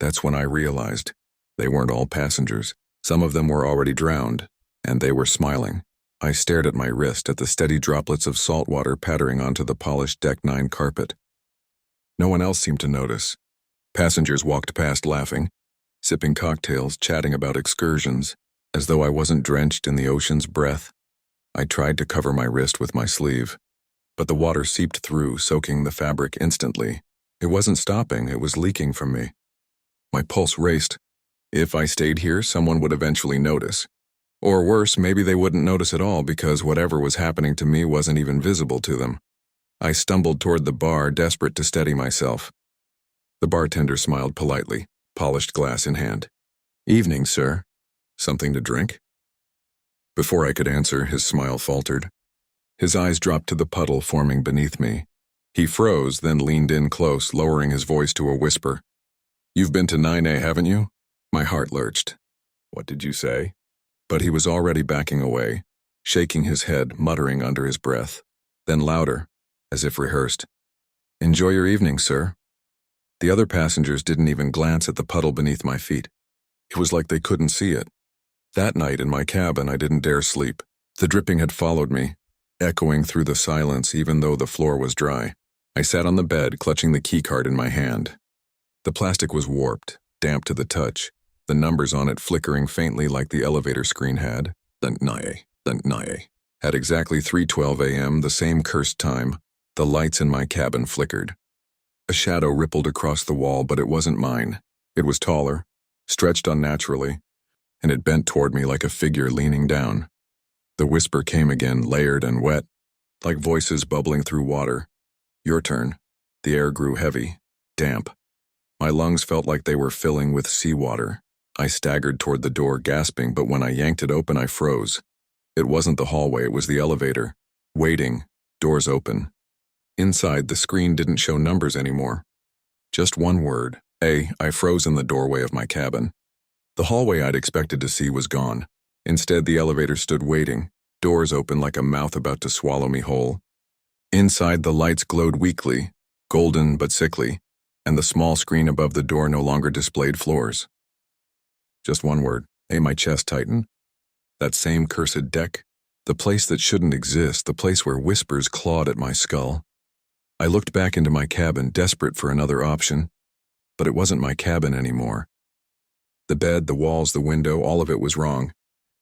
That's when I realized they weren't all passengers. Some of them were already drowned, and they were smiling. I stared at my wrist, at the steady droplets of salt water pattering onto the polished Deck 9 carpet. No one else seemed to notice. Passengers walked past laughing, sipping cocktails, chatting about excursions, as though I wasn't drenched in the ocean's breath. I tried to cover my wrist with my sleeve, but the water seeped through, soaking the fabric instantly. It wasn't stopping, it was leaking from me. My pulse raced. If I stayed here, someone would eventually notice. Or worse, maybe they wouldn't notice at all because whatever was happening to me wasn't even visible to them. I stumbled toward the bar, desperate to steady myself. The bartender smiled politely, polished glass in hand. "Evening, sir. Something to drink?" Before I could answer, his smile faltered. His eyes dropped to the puddle forming beneath me. He froze, then leaned in close, lowering his voice to a whisper. "You've been to 9A, haven't you?" My heart lurched. "What did you say?" But he was already backing away, shaking his head, muttering under his breath. Then louder, as if rehearsed. "Enjoy your evening, sir." The other passengers didn't even glance at the puddle beneath my feet. It was like they couldn't see it. That night in my cabin, I didn't dare sleep. The dripping had followed me, echoing through the silence even though the floor was dry. I sat on the bed, clutching the keycard in my hand. The plastic was warped, damp to the touch, the numbers on it flickering faintly like the elevator screen had. The At exactly 3:12 a.m., the same cursed time, the lights in my cabin flickered. A shadow rippled across the wall, but it wasn't mine. It was taller, stretched unnaturally, and it bent toward me like a figure leaning down. The whisper came again, layered and wet, like voices bubbling through water. "Your turn." The air grew heavy, damp. My lungs felt like they were filling with seawater. I staggered toward the door, gasping, but when I yanked it open, I froze. It wasn't the hallway, it was the elevator. Waiting, doors open. Inside, the screen didn't show numbers anymore. Just one word, A. I froze in the doorway of my cabin. The hallway I'd expected to see was gone. Instead, the elevator stood waiting, doors open like a mouth about to swallow me whole. Inside, the lights glowed weakly, golden but sickly, and the small screen above the door no longer displayed floors. Just one word, A. My chest tightened. That same cursed deck, the place that shouldn't exist, the place where whispers clawed at my skull. I looked back into my cabin, desperate for another option, but it wasn't my cabin anymore. The bed, the walls, the window, all of it was wrong.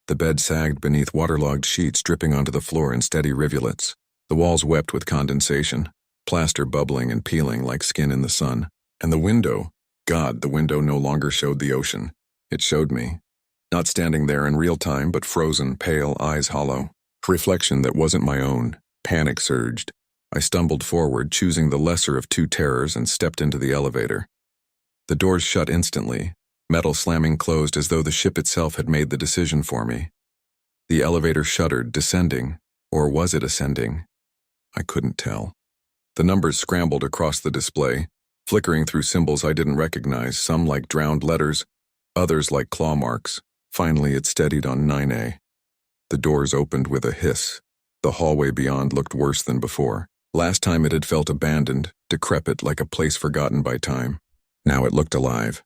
The bed sagged beneath waterlogged sheets dripping onto the floor in steady rivulets. The walls wept with condensation, plaster bubbling and peeling like skin in the sun. And the window, God, the window no longer showed the ocean. It showed me. Not standing there in real time, but frozen, pale, eyes hollow. Reflection that wasn't my own. Panic surged. I stumbled forward, choosing the lesser of two terrors, and stepped into the elevator. The doors shut instantly, metal slamming closed as though the ship itself had made the decision for me. The elevator shuddered, descending, or was it ascending? I couldn't tell. The numbers scrambled across the display, flickering through symbols I didn't recognize, some like drowned letters, others like claw marks. Finally, it steadied on 9A. The doors opened with a hiss. The hallway beyond looked worse than before. Last time it had felt abandoned, decrepit like a place forgotten by time. Now it looked alive.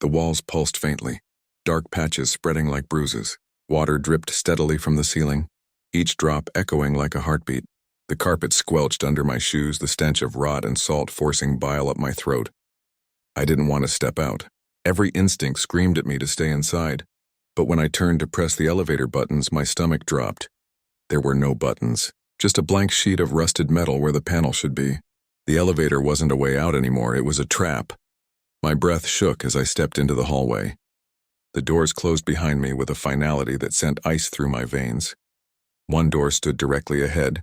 The walls pulsed faintly, dark patches spreading like bruises. Water dripped steadily from the ceiling, each drop echoing like a heartbeat. The carpet squelched under my shoes, the stench of rot and salt forcing bile up my throat. I didn't want to step out. Every instinct screamed at me to stay inside. But when I turned to press the elevator buttons, my stomach dropped. There were no buttons, just a blank sheet of rusted metal where the panel should be. The elevator wasn't a way out anymore, it was a trap. My breath shook as I stepped into the hallway. The doors closed behind me with a finality that sent ice through my veins. One door stood directly ahead,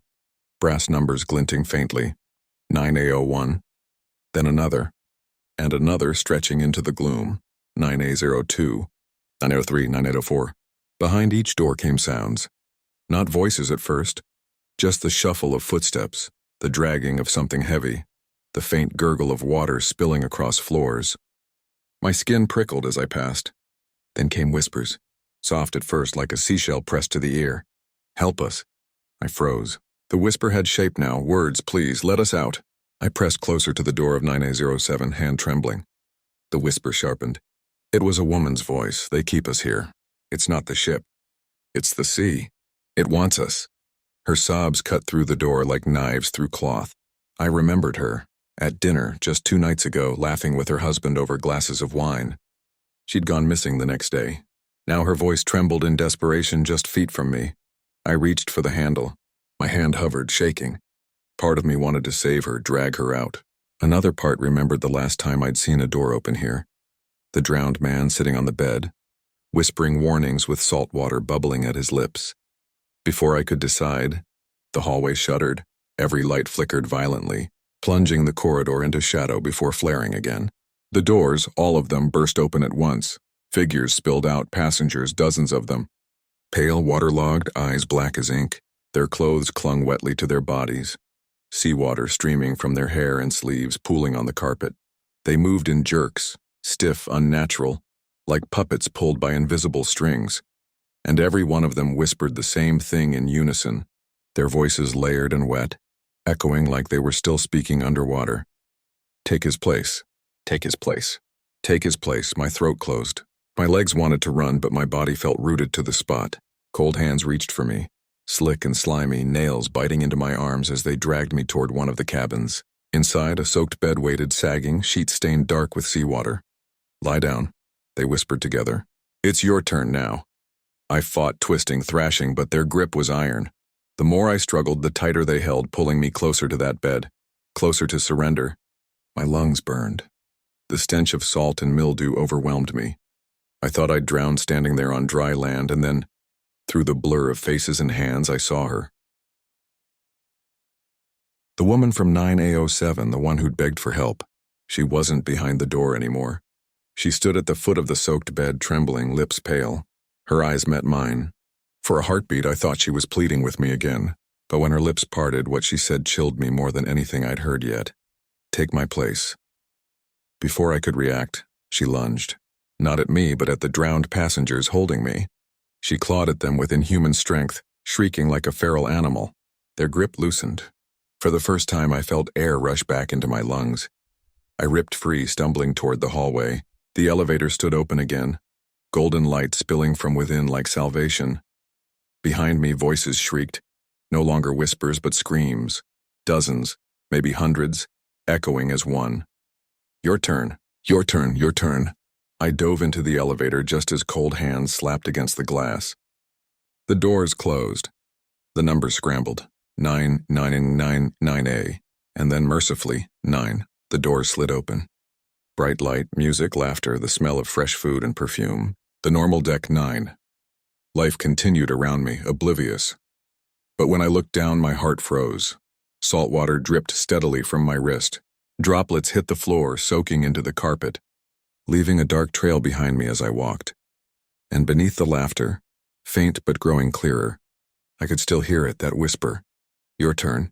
brass numbers glinting faintly, 9A01, then another, and another stretching into the gloom, 9A02, 903, 9804. Behind each door came sounds. Not voices at first, just the shuffle of footsteps, the dragging of something heavy, the faint gurgle of water spilling across floors. My skin prickled as I passed. Then came whispers, soft at first like a seashell pressed to the ear. "Help us." I froze. The whisper had shape now. "Words, please, let us out." I pressed closer to the door of 9A07, hand trembling. The whisper sharpened. It was a woman's voice. "They keep us here. It's not the ship. It's the sea. It wants us." Her sobs cut through the door like knives through cloth. I remembered her, at dinner just 2 nights ago, laughing with her husband over glasses of wine. She'd gone missing the next day. Now her voice trembled in desperation just feet from me. I reached for the handle. My hand hovered, shaking. Part of me wanted to save her, drag her out. Another part remembered the last time I'd seen a door open here. The drowned man sitting on the bed, whispering warnings with salt water bubbling at his lips. Before I could decide, the hallway shuddered. Every light flickered violently, plunging the corridor into shadow before flaring again. The doors, all of them, burst open at once. Figures spilled out, passengers, dozens of them. Pale, waterlogged, eyes black as ink. Their clothes clung wetly to their bodies. Seawater streaming from their hair and sleeves, pooling on the carpet. They moved in jerks, stiff, unnatural, like puppets pulled by invisible strings. And every one of them whispered the same thing in unison, their voices layered and wet, echoing like they were still speaking underwater. "Take his place. Take his place. Take his place." My throat closed. My legs wanted to run, but my body felt rooted to the spot. Cold hands reached for me, slick and slimy, nails biting into my arms as they dragged me toward one of the cabins. Inside, a soaked bed waited, sagging, sheets stained dark with seawater. "Lie down," they whispered together. "It's your turn now." I fought, twisting, thrashing, but their grip was iron. The more I struggled, the tighter they held, pulling me closer to that bed, closer to surrender. My lungs burned. The stench of salt and mildew overwhelmed me. I thought I'd drown standing there on dry land, and then, through the blur of faces and hands, I saw her. The woman from 9A07, the one who'd begged for help. She wasn't behind the door anymore. She stood at the foot of the soaked bed, trembling, lips pale. Her eyes met mine. For a heartbeat, I thought she was pleading with me again, but when her lips parted, what she said chilled me more than anything I'd heard yet. "Take my place." Before I could react, she lunged. Not at me, but at the drowned passengers holding me. She clawed at them with inhuman strength, shrieking like a feral animal. Their grip loosened. For the first time, I felt air rush back into my lungs. I ripped free, stumbling toward the hallway. The elevator stood open again, golden light spilling from within like salvation. Behind me, voices shrieked, no longer whispers but screams. Dozens, maybe hundreds, echoing as one. "Your turn, your turn, your turn." I dove into the elevator just as cold hands slapped against the glass. The doors closed. The numbers scrambled. 9A, and then mercifully, 9. The doors slid open. Bright light, music, laughter, the smell of fresh food and perfume. The normal deck 9. Life continued around me, oblivious. But when I looked down, my heart froze. Salt water dripped steadily from my wrist. Droplets hit the floor, soaking into the carpet, leaving a dark trail behind me as I walked. And beneath the laughter, faint but growing clearer, I could still hear it, that whisper. "Your turn."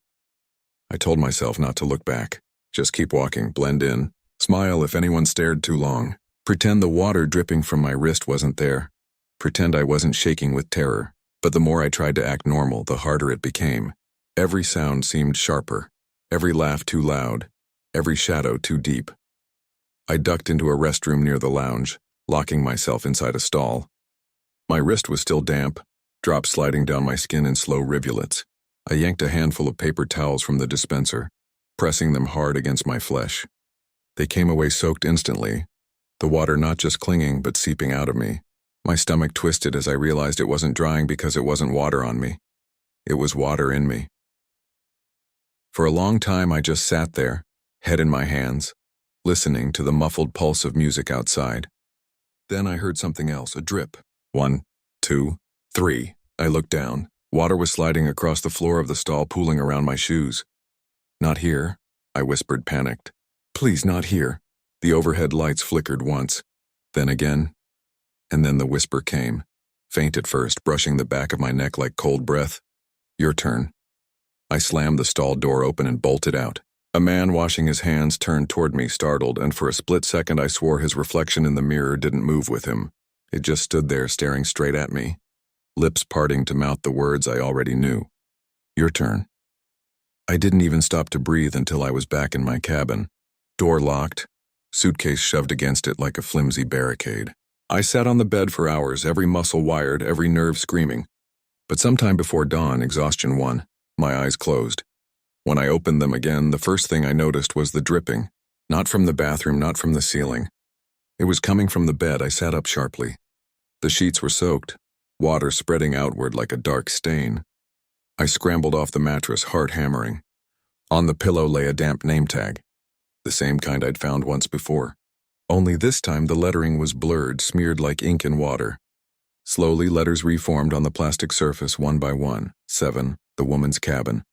I told myself not to look back. Just keep walking, blend in, smile if anyone stared too long. Pretend the water dripping from my wrist wasn't there. Pretend I wasn't shaking with terror. But the more I tried to act normal, the harder it became. Every sound seemed sharper, every laugh too loud, every shadow too deep. I ducked into a restroom near the lounge, locking myself inside a stall. My wrist was still damp, drops sliding down my skin in slow rivulets. I yanked a handful of paper towels from the dispenser, pressing them hard against my flesh. They came away soaked instantly, the water not just clinging but seeping out of me. My stomach twisted as I realized it wasn't drying because it wasn't water on me. It was water in me. For a long time I just sat there, head in my hands, listening to the muffled pulse of music outside. Then I heard something else, a drip. 1, 2, 3. I looked down. Water was sliding across the floor of the stall, pooling around my shoes. "Not here," I whispered, panicked. "Please, not here." The overhead lights flickered once, then again, and then the whisper came, faint at first, brushing the back of my neck like cold breath. "Your turn." I slammed the stall door open and bolted out. A man washing his hands turned toward me, startled, and for a split second I swore his reflection in the mirror didn't move with him. It just stood there staring straight at me, lips parting to mouth the words I already knew. Your turn. I didn't even stop to breathe until I was back in my cabin. Door locked, suitcase shoved against it like a flimsy barricade. I sat on the bed for hours, every muscle wired, every nerve screaming. But sometime before dawn, exhaustion won. My eyes closed. When I opened them again, the first thing I noticed was the dripping. Not from the bathroom, not from the ceiling. It was coming from the bed. I sat up sharply. The sheets were soaked, water spreading outward like a dark stain. I scrambled off the mattress, heart hammering. On the pillow lay a damp name tag, the same kind I'd found once before. Only this time the lettering was blurred, smeared like ink in water. Slowly, letters reformed on the plastic surface one by one. 7, the woman's cabin.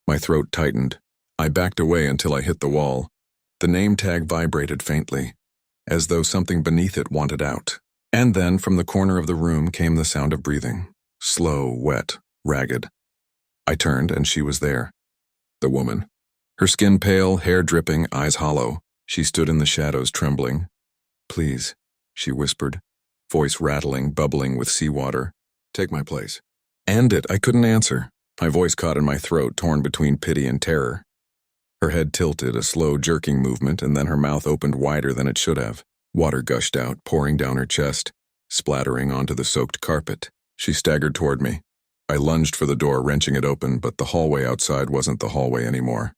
My throat tightened. I backed away until I hit the wall. The name tag vibrated faintly, as though something beneath it wanted out. And then, from the corner of the room came the sound of breathing. Slow, wet, ragged. I turned, and she was there. The woman. Her skin pale, hair dripping, eyes hollow. She stood in the shadows, trembling. Please, she whispered, voice rattling, bubbling with seawater. Take my place. End it. I couldn't answer. My voice caught in my throat, torn between pity and terror. Her head tilted, a slow, jerking movement, and then her mouth opened wider than it should have. Water gushed out, pouring down her chest, splattering onto the soaked carpet. She staggered toward me. I lunged for the door, wrenching it open, but the hallway outside wasn't the hallway anymore.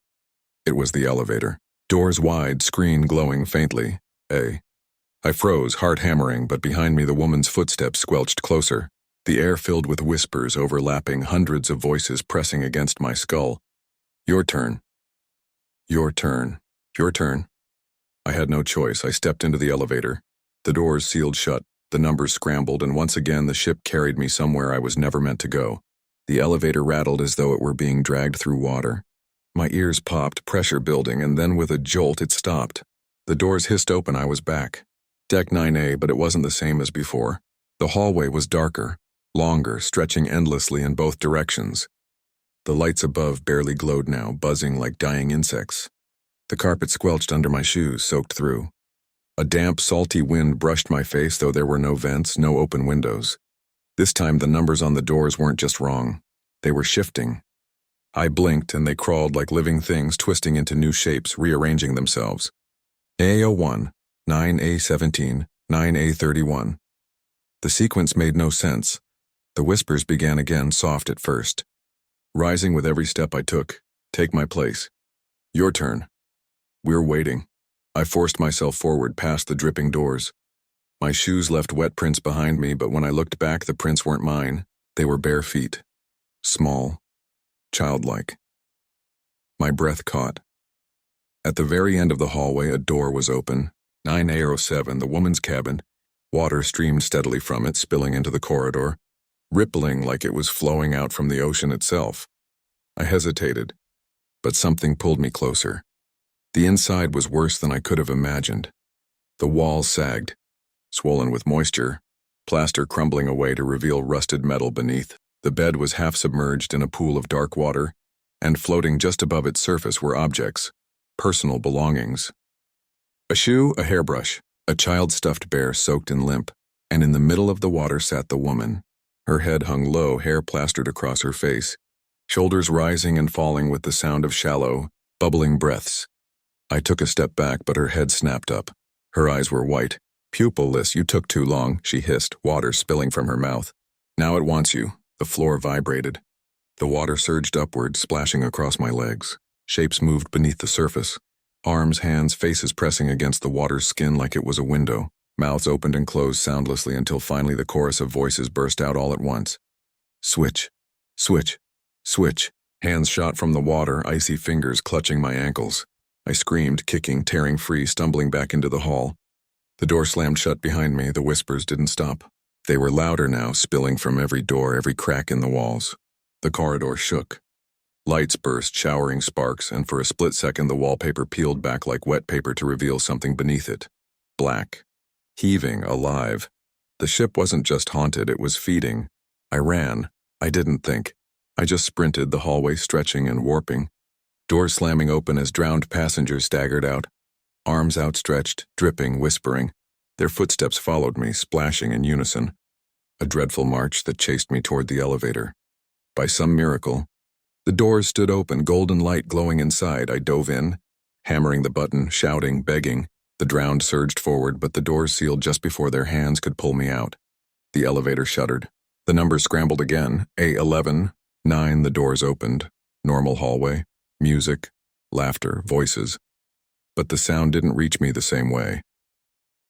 It was the elevator. Doors wide, screen glowing faintly. I froze, heart hammering, but behind me the woman's footsteps squelched closer. The air filled with whispers overlapping, hundreds of voices pressing against my skull. Your turn. Your turn. Your turn. I had no choice. I stepped into the elevator. The doors sealed shut, the numbers scrambled, and once again the ship carried me somewhere I was never meant to go. The elevator rattled as though it were being dragged through water. My ears popped, pressure building, and then with a jolt it stopped. The doors hissed open. I was back. Deck 9A, but it wasn't the same as before. The hallway was darker, longer, stretching endlessly in both directions. The lights above barely glowed now, buzzing like dying insects. The carpet squelched under my shoes, soaked through. A damp, salty wind brushed my face, though there were no vents, no open windows. This time the numbers on the doors weren't just wrong. They were shifting. I blinked, and they crawled like living things, twisting into new shapes, rearranging themselves. A01, 9A17, 9A31. The sequence made no sense. The whispers began again, soft at first. Rising with every step I took. Take my place. Your turn. We're waiting. I forced myself forward past the dripping doors. My shoes left wet prints behind me, but when I looked back, the prints weren't mine. They were bare feet. Small. Childlike. My breath caught. At the very end of the hallway, a door was open. 9A07, the woman's cabin. Water streamed steadily from it, spilling into the corridor, rippling like it was flowing out from the ocean itself. I hesitated, but something pulled me closer. The inside was worse than I could have imagined. The walls sagged, swollen with moisture, plaster crumbling away to reveal rusted metal beneath. The bed was half submerged in a pool of dark water, and floating just above its surface were objects, personal belongings. A shoe, a hairbrush, a child stuffed bear soaked and limp, and in the middle of the water sat the woman. Her head hung low, hair plastered across her face, shoulders rising and falling with the sound of shallow, bubbling breaths. I took a step back, but her head snapped up. Her eyes were white. Pupilless, you took too long, she hissed, water spilling from her mouth. Now it wants you. The floor vibrated. The water surged upward, splashing across my legs. Shapes moved beneath the surface. Arms, hands, faces pressing against the water's skin like it was a window. Mouths opened and closed soundlessly until finally the chorus of voices burst out all at once. Switch. Switch. Switch. Hands shot from the water, icy fingers clutching my ankles. I screamed, kicking, tearing free, stumbling back into the hall. The door slammed shut behind me. The whispers didn't stop. They were louder now, spilling from every door, every crack in the walls. The corridor shook. Lights burst, showering sparks, and for a split second the wallpaper peeled back like wet paper to reveal something beneath it. Black. Heaving, alive. The ship wasn't just haunted, it was feeding. I ran. I didn't think. I just sprinted, the hallway stretching and warping. Doors slamming open as drowned passengers staggered out. Arms outstretched, dripping, whispering. Their footsteps followed me, splashing in unison, a dreadful march that chased me toward the elevator. By some miracle, the doors stood open, golden light glowing inside. I dove in, hammering the button, shouting, begging. The drowned surged forward, but the doors sealed just before their hands could pull me out. The elevator shuddered. The numbers scrambled again. A11, 9, the doors opened. Normal hallway, music, laughter, voices. But the sound didn't reach me the same way.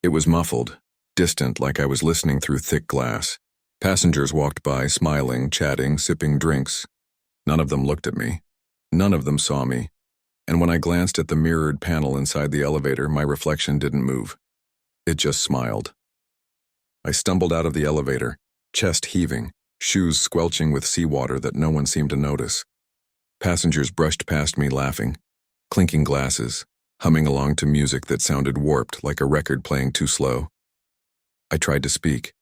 It was muffled, distant, like I was listening through thick glass. Passengers walked by, smiling, chatting, sipping drinks. None of them looked at me. None of them saw me. And when I glanced at the mirrored panel inside the elevator, my reflection didn't move. It just smiled. I stumbled out of the elevator, chest heaving, shoes squelching with seawater that no one seemed to notice. Passengers brushed past me laughing, clinking glasses, humming along to music that sounded warped like a record playing too slow. I tried to speak,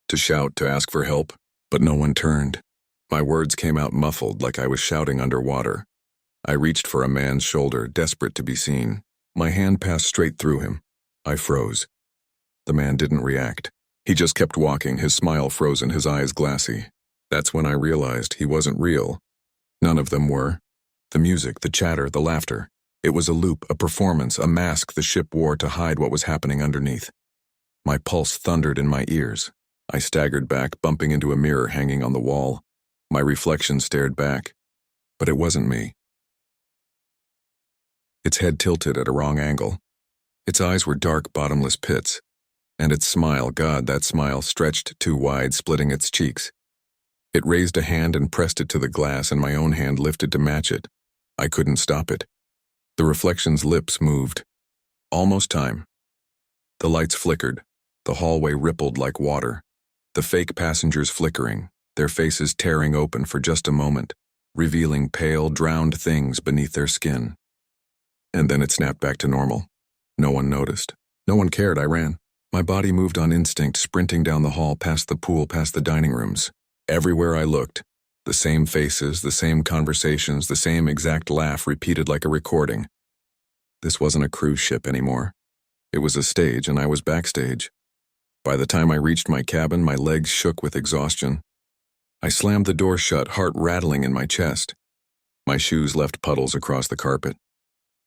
to shout, to ask for help, but no one turned. My words came out muffled like I was shouting underwater. I reached for a man's shoulder, desperate to be seen. My hand passed straight through him. I froze. The man didn't react. He just kept walking, his smile frozen, his eyes glassy. That's when I realized he wasn't real. None of them were. The music, the chatter, the laughter. It was a loop, a performance, a mask the ship wore to hide what was happening underneath. My pulse thundered in my ears. I staggered back, bumping into a mirror hanging on the wall. My reflection stared back. But it wasn't me. Its head tilted at a wrong angle. Its eyes were dark, bottomless pits. And its smile, God, that smile, stretched too wide, splitting its cheeks. It raised a hand and pressed it to the glass, and my own hand lifted to match it. I couldn't stop it. The reflection's lips moved. Almost time. The lights flickered. The hallway rippled like water. The fake passengers flickering, their faces tearing open for just a moment, revealing pale, drowned things beneath their skin. And then it snapped back to normal. No one noticed. No one cared. I ran. My body moved on instinct, sprinting down the hall, past the pool, past the dining rooms. Everywhere I looked, the same faces, the same conversations, the same exact laugh repeated like a recording. This wasn't a cruise ship anymore. It was a stage, and I was backstage. By the time I reached my cabin, my legs shook with exhaustion. I slammed the door shut, heart rattling in my chest. My shoes left puddles across the carpet.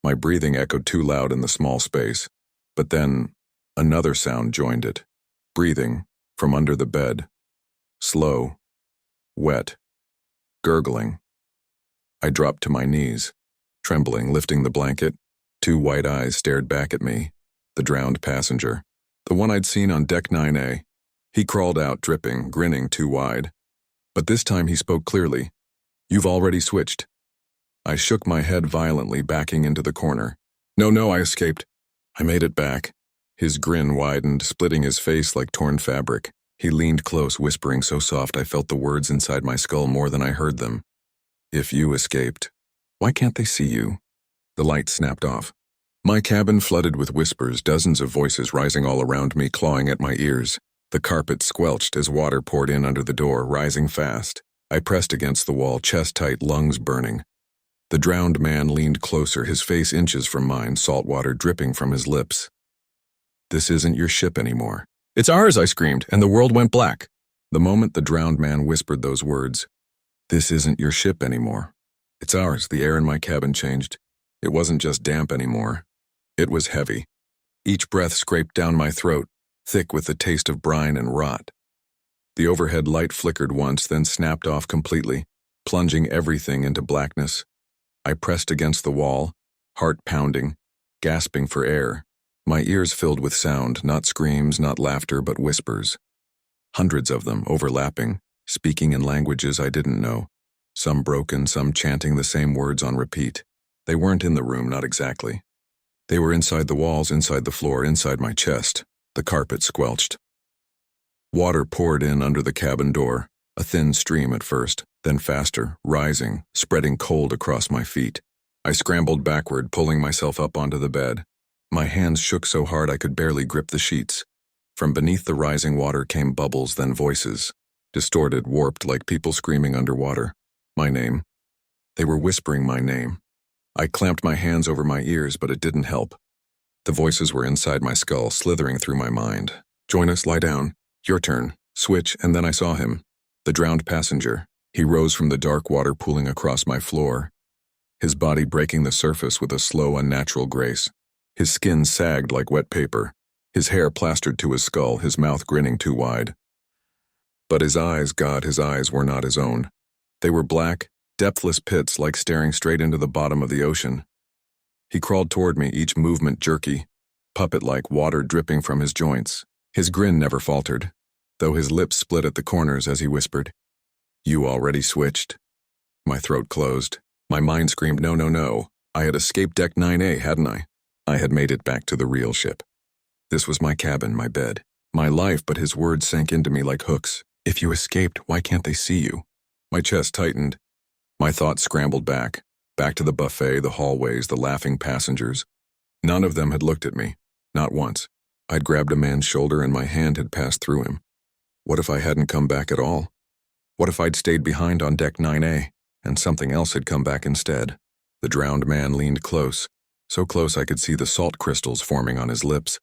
My breathing echoed too loud in the small space. But then, another sound joined it. Breathing from under the bed. Slow. Wet. Gurgling. I dropped to my knees, trembling, lifting the blanket. Two white eyes stared back at me. The drowned passenger. The one I'd seen on deck 9A. He crawled out, dripping, grinning too wide. But this time he spoke clearly. "You've already switched." I shook my head violently, backing into the corner. No, I escaped. I made it back. His grin widened, splitting his face like torn fabric. He leaned close, whispering so soft I felt the words inside my skull more than I heard them. "If you escaped, why can't they see you?" The light snapped off. My cabin flooded with whispers, dozens of voices rising all around me, clawing at my ears. The carpet squelched as water poured in under the door, rising fast. I pressed against the wall, chest tight, lungs burning. The drowned man leaned closer, his face inches from mine, salt water dripping from his lips. "This isn't your ship anymore." "It's ours," I screamed, and the world went black. The moment the drowned man whispered those words, "This isn't your ship anymore. It's ours," the air in my cabin changed. It wasn't just damp anymore. It was heavy. Each breath scraped down my throat, thick with the taste of brine and rot. The overhead light flickered once, then snapped off completely, plunging everything into blackness. I pressed against the wall, heart pounding, gasping for air. My ears filled with sound, not screams, not laughter, but whispers. Hundreds of them, overlapping, speaking in languages I didn't know. Some broken, some chanting the same words on repeat. They weren't in the room, not exactly. They were inside the walls, inside the floor, inside my chest. The carpet squelched. Water poured in under the cabin door, a thin stream at first, then faster, rising, spreading cold across my feet. I scrambled backward, pulling myself up onto the bed. My hands shook so hard I could barely grip the sheets. From beneath the rising water came bubbles, then voices, distorted, warped like people screaming underwater. My name. They were whispering my name. I clamped my hands over my ears, but it didn't help. The voices were inside my skull, slithering through my mind. Join us, lie down. Your turn. Switch, and then I saw him. The drowned passenger. He rose from the dark water pooling across my floor, his body breaking the surface with a slow, unnatural grace. His skin sagged like wet paper, his hair plastered to his skull, his mouth grinning too wide. But his eyes, God, his eyes were not his own. They were black, depthless pits like staring straight into the bottom of the ocean. He crawled toward me, each movement jerky, puppet-like, water dripping from his joints. His grin never faltered, though his lips split at the corners as he whispered, "You already switched." My throat closed. My mind screamed, no, no, no. I had escaped Deck 9A, hadn't I? I had made it back to the real ship. This was my cabin, my bed, my life, but his words sank into me like hooks. If you escaped, why can't they see you? My chest tightened. My thoughts scrambled back to the buffet, the hallways, the laughing passengers. None of them had looked at me, not once. I'd grabbed a man's shoulder and my hand had passed through him. What if I hadn't come back at all? What if I'd stayed behind on Deck 9A, and something else had come back instead? The drowned man leaned close, so close I could see the salt crystals forming on his lips.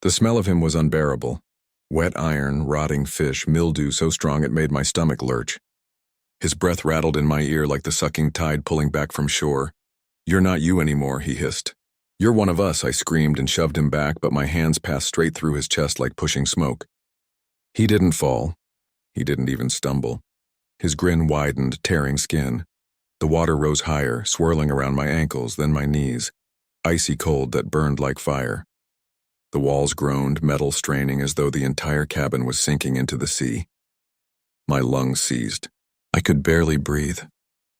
The smell of him was unbearable. Wet iron, rotting fish, mildew so strong it made my stomach lurch. His breath rattled in my ear like the sucking tide pulling back from shore. "You're not you anymore," he hissed. "You're one of us," I screamed and shoved him back, but my hands passed straight through his chest like pushing smoke. He didn't fall. He didn't even stumble. His grin widened, tearing skin. The water rose higher, swirling around my ankles, then my knees, icy cold that burned like fire. The walls groaned, metal straining as though the entire cabin was sinking into the sea. My lungs seized. I could barely breathe.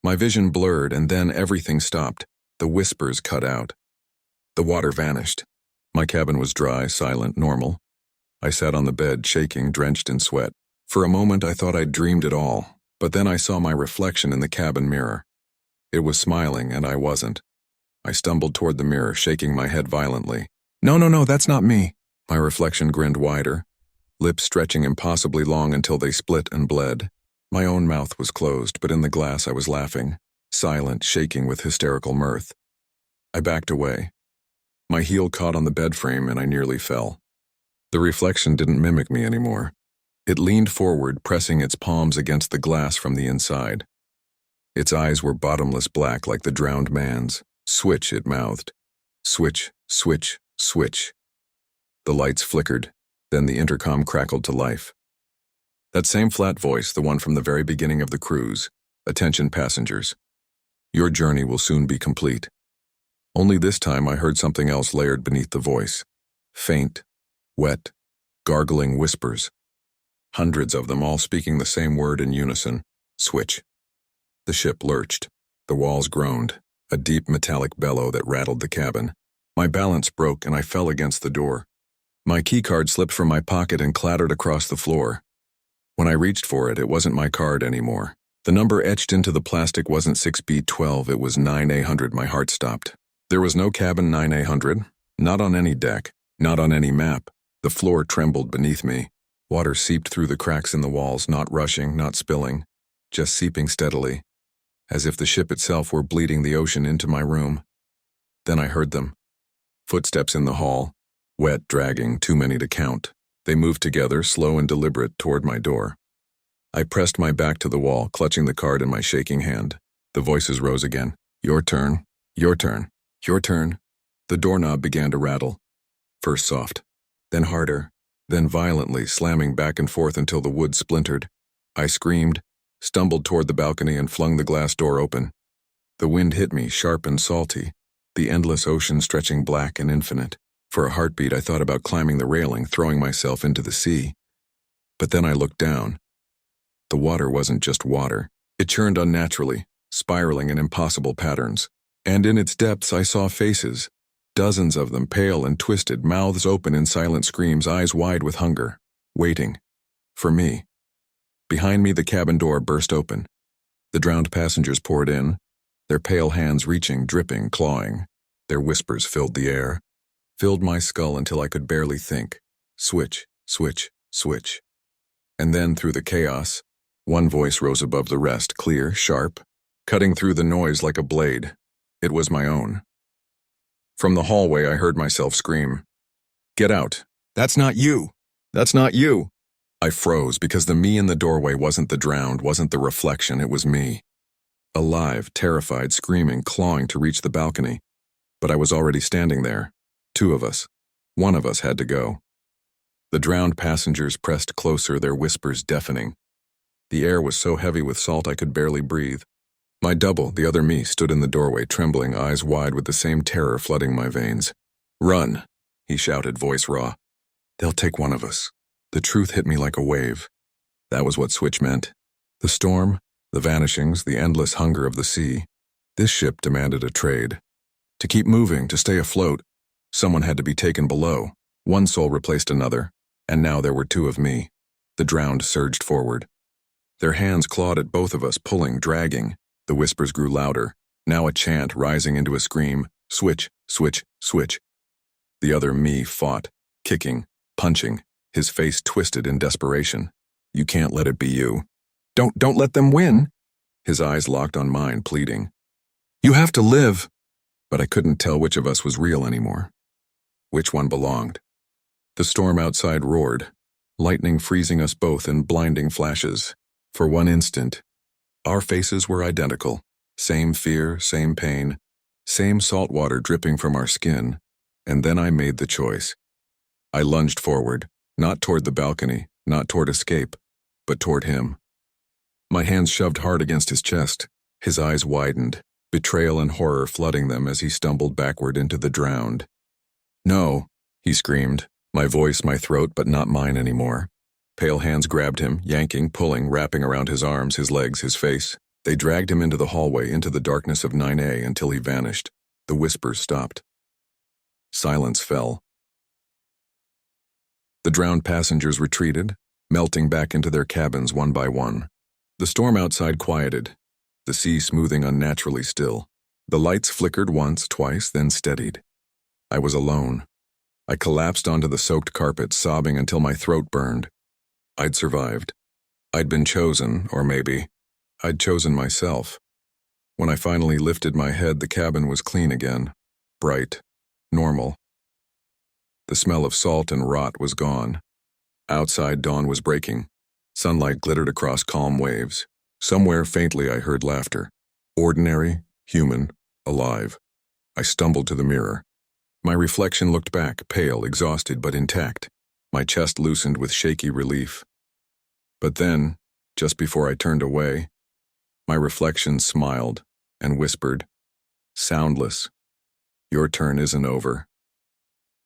My vision blurred, and then everything stopped. The whispers cut out. The water vanished. My cabin was dry, silent, normal. I sat on the bed, shaking, drenched in sweat. For a moment I thought I'd dreamed it all, but then I saw my reflection in the cabin mirror. It was smiling, and I wasn't. I stumbled toward the mirror, shaking my head violently. "No, no, no, that's not me." My reflection grinned wider, lips stretching impossibly long until they split and bled. My own mouth was closed, but in the glass I was laughing, silent, shaking with hysterical mirth. I backed away. My heel caught on the bed frame and I nearly fell. The reflection didn't mimic me anymore. It leaned forward, pressing its palms against the glass from the inside. Its eyes were bottomless black like the drowned man's. "Switch," it mouthed. "Switch, switch, switch." The lights flickered, then the intercom crackled to life. That same flat voice, the one from the very beginning of the cruise. "Attention passengers. Your journey will soon be complete." Only this time I heard something else layered beneath the voice. Faint, wet, gargling whispers. Hundreds of them, all speaking the same word in unison. "Switch." The ship lurched. The walls groaned, a deep metallic bellow that rattled the cabin. My balance broke and I fell against the door. My keycard slipped from my pocket and clattered across the floor. When I reached for it, it wasn't my card anymore. The number etched into the plastic wasn't 6B12, it was 9A100. My heart stopped. There was no cabin 9A100, not on any deck, not on any map. The floor trembled beneath me. Water seeped through the cracks in the walls, not rushing, not spilling, just seeping steadily, as if the ship itself were bleeding the ocean into my room. Then I heard them. Footsteps in the hall, wet, dragging, too many to count. They moved together, slow and deliberate, toward my door. I pressed my back to the wall, clutching the card in my shaking hand. The voices rose again. "Your turn, your turn, your turn." The doorknob began to rattle. First soft, then harder, then violently, slamming back and forth until the wood splintered. I screamed, stumbled toward the balcony and flung the glass door open. The wind hit me, sharp and salty, the endless ocean stretching black and infinite. For a heartbeat I thought about climbing the railing, throwing myself into the sea. But then I looked down. The water wasn't just water. It churned unnaturally, spiraling in impossible patterns. And in its depths I saw faces, dozens of them, pale and twisted, mouths open in silent screams, eyes wide with hunger, waiting. For me. Behind me the cabin door burst open. The drowned passengers poured in, their pale hands reaching, dripping, clawing. Their whispers filled the air, filled my skull until I could barely think. Switch, switch, switch. And then through the chaos, one voice rose above the rest, clear, sharp, cutting through the noise like a blade. It was my own. From the hallway, I heard myself scream, "Get out! That's not you! That's not you!" I froze because the me in the doorway wasn't the drowned, wasn't the reflection, it was me. Alive, terrified, screaming, clawing to reach the balcony. But I was already standing there. Two of us. One of us had to go. The drowned passengers pressed closer, their whispers deafening. The air was so heavy with salt I could barely breathe. My double, the other me, stood in the doorway, trembling, eyes wide with the same terror flooding my veins. "Run," he shouted, voice raw. "They'll take one of us." The truth hit me like a wave. That was what Switch meant. The storm, the vanishings, the endless hunger of the sea. This ship demanded a trade. To keep moving, to stay afloat, someone had to be taken below. One soul replaced another, and now there were two of me. The drowned surged forward. Their hands clawed at both of us, pulling, dragging. The whispers grew louder, now a chant rising into a scream. "Switch, switch, switch." The other me fought, kicking, punching, his face twisted in desperation. "You can't let it be you. Don't let them win." His eyes locked on mine, pleading. "You have to live." But I couldn't tell which of us was real anymore. Which one belonged. The storm outside roared, lightning freezing us both in blinding flashes. For one instant, our faces were identical. Same fear, same pain, same salt water dripping from our skin. And then I made the choice. I lunged forward, not toward the balcony, not toward escape, but toward him. My hands shoved hard against his chest. His eyes widened, betrayal and horror flooding them as he stumbled backward into the drowned. "No," he screamed, my voice, my throat, but not mine anymore. Pale hands grabbed him, yanking, pulling, wrapping around his arms, his legs, his face. They dragged him into the hallway, into the darkness of 9A until he vanished. The whispers stopped. Silence fell. The drowned passengers retreated, melting back into their cabins one by one. The storm outside quieted, the sea smoothing unnaturally still. The lights flickered once, twice, then steadied. I was alone. I collapsed onto the soaked carpet, sobbing until my throat burned. I'd survived. I'd been chosen, or maybe I'd chosen myself. When I finally lifted my head, the cabin was clean again, bright, normal. The smell of salt and rot was gone. Outside, dawn was breaking. Sunlight glittered across calm waves. Somewhere faintly I heard laughter. Ordinary, human, alive. I stumbled to the mirror. My reflection looked back, pale, exhausted, but intact. My chest loosened with shaky relief. But then, just before I turned away, my reflection smiled and whispered, soundless, "Your turn isn't over."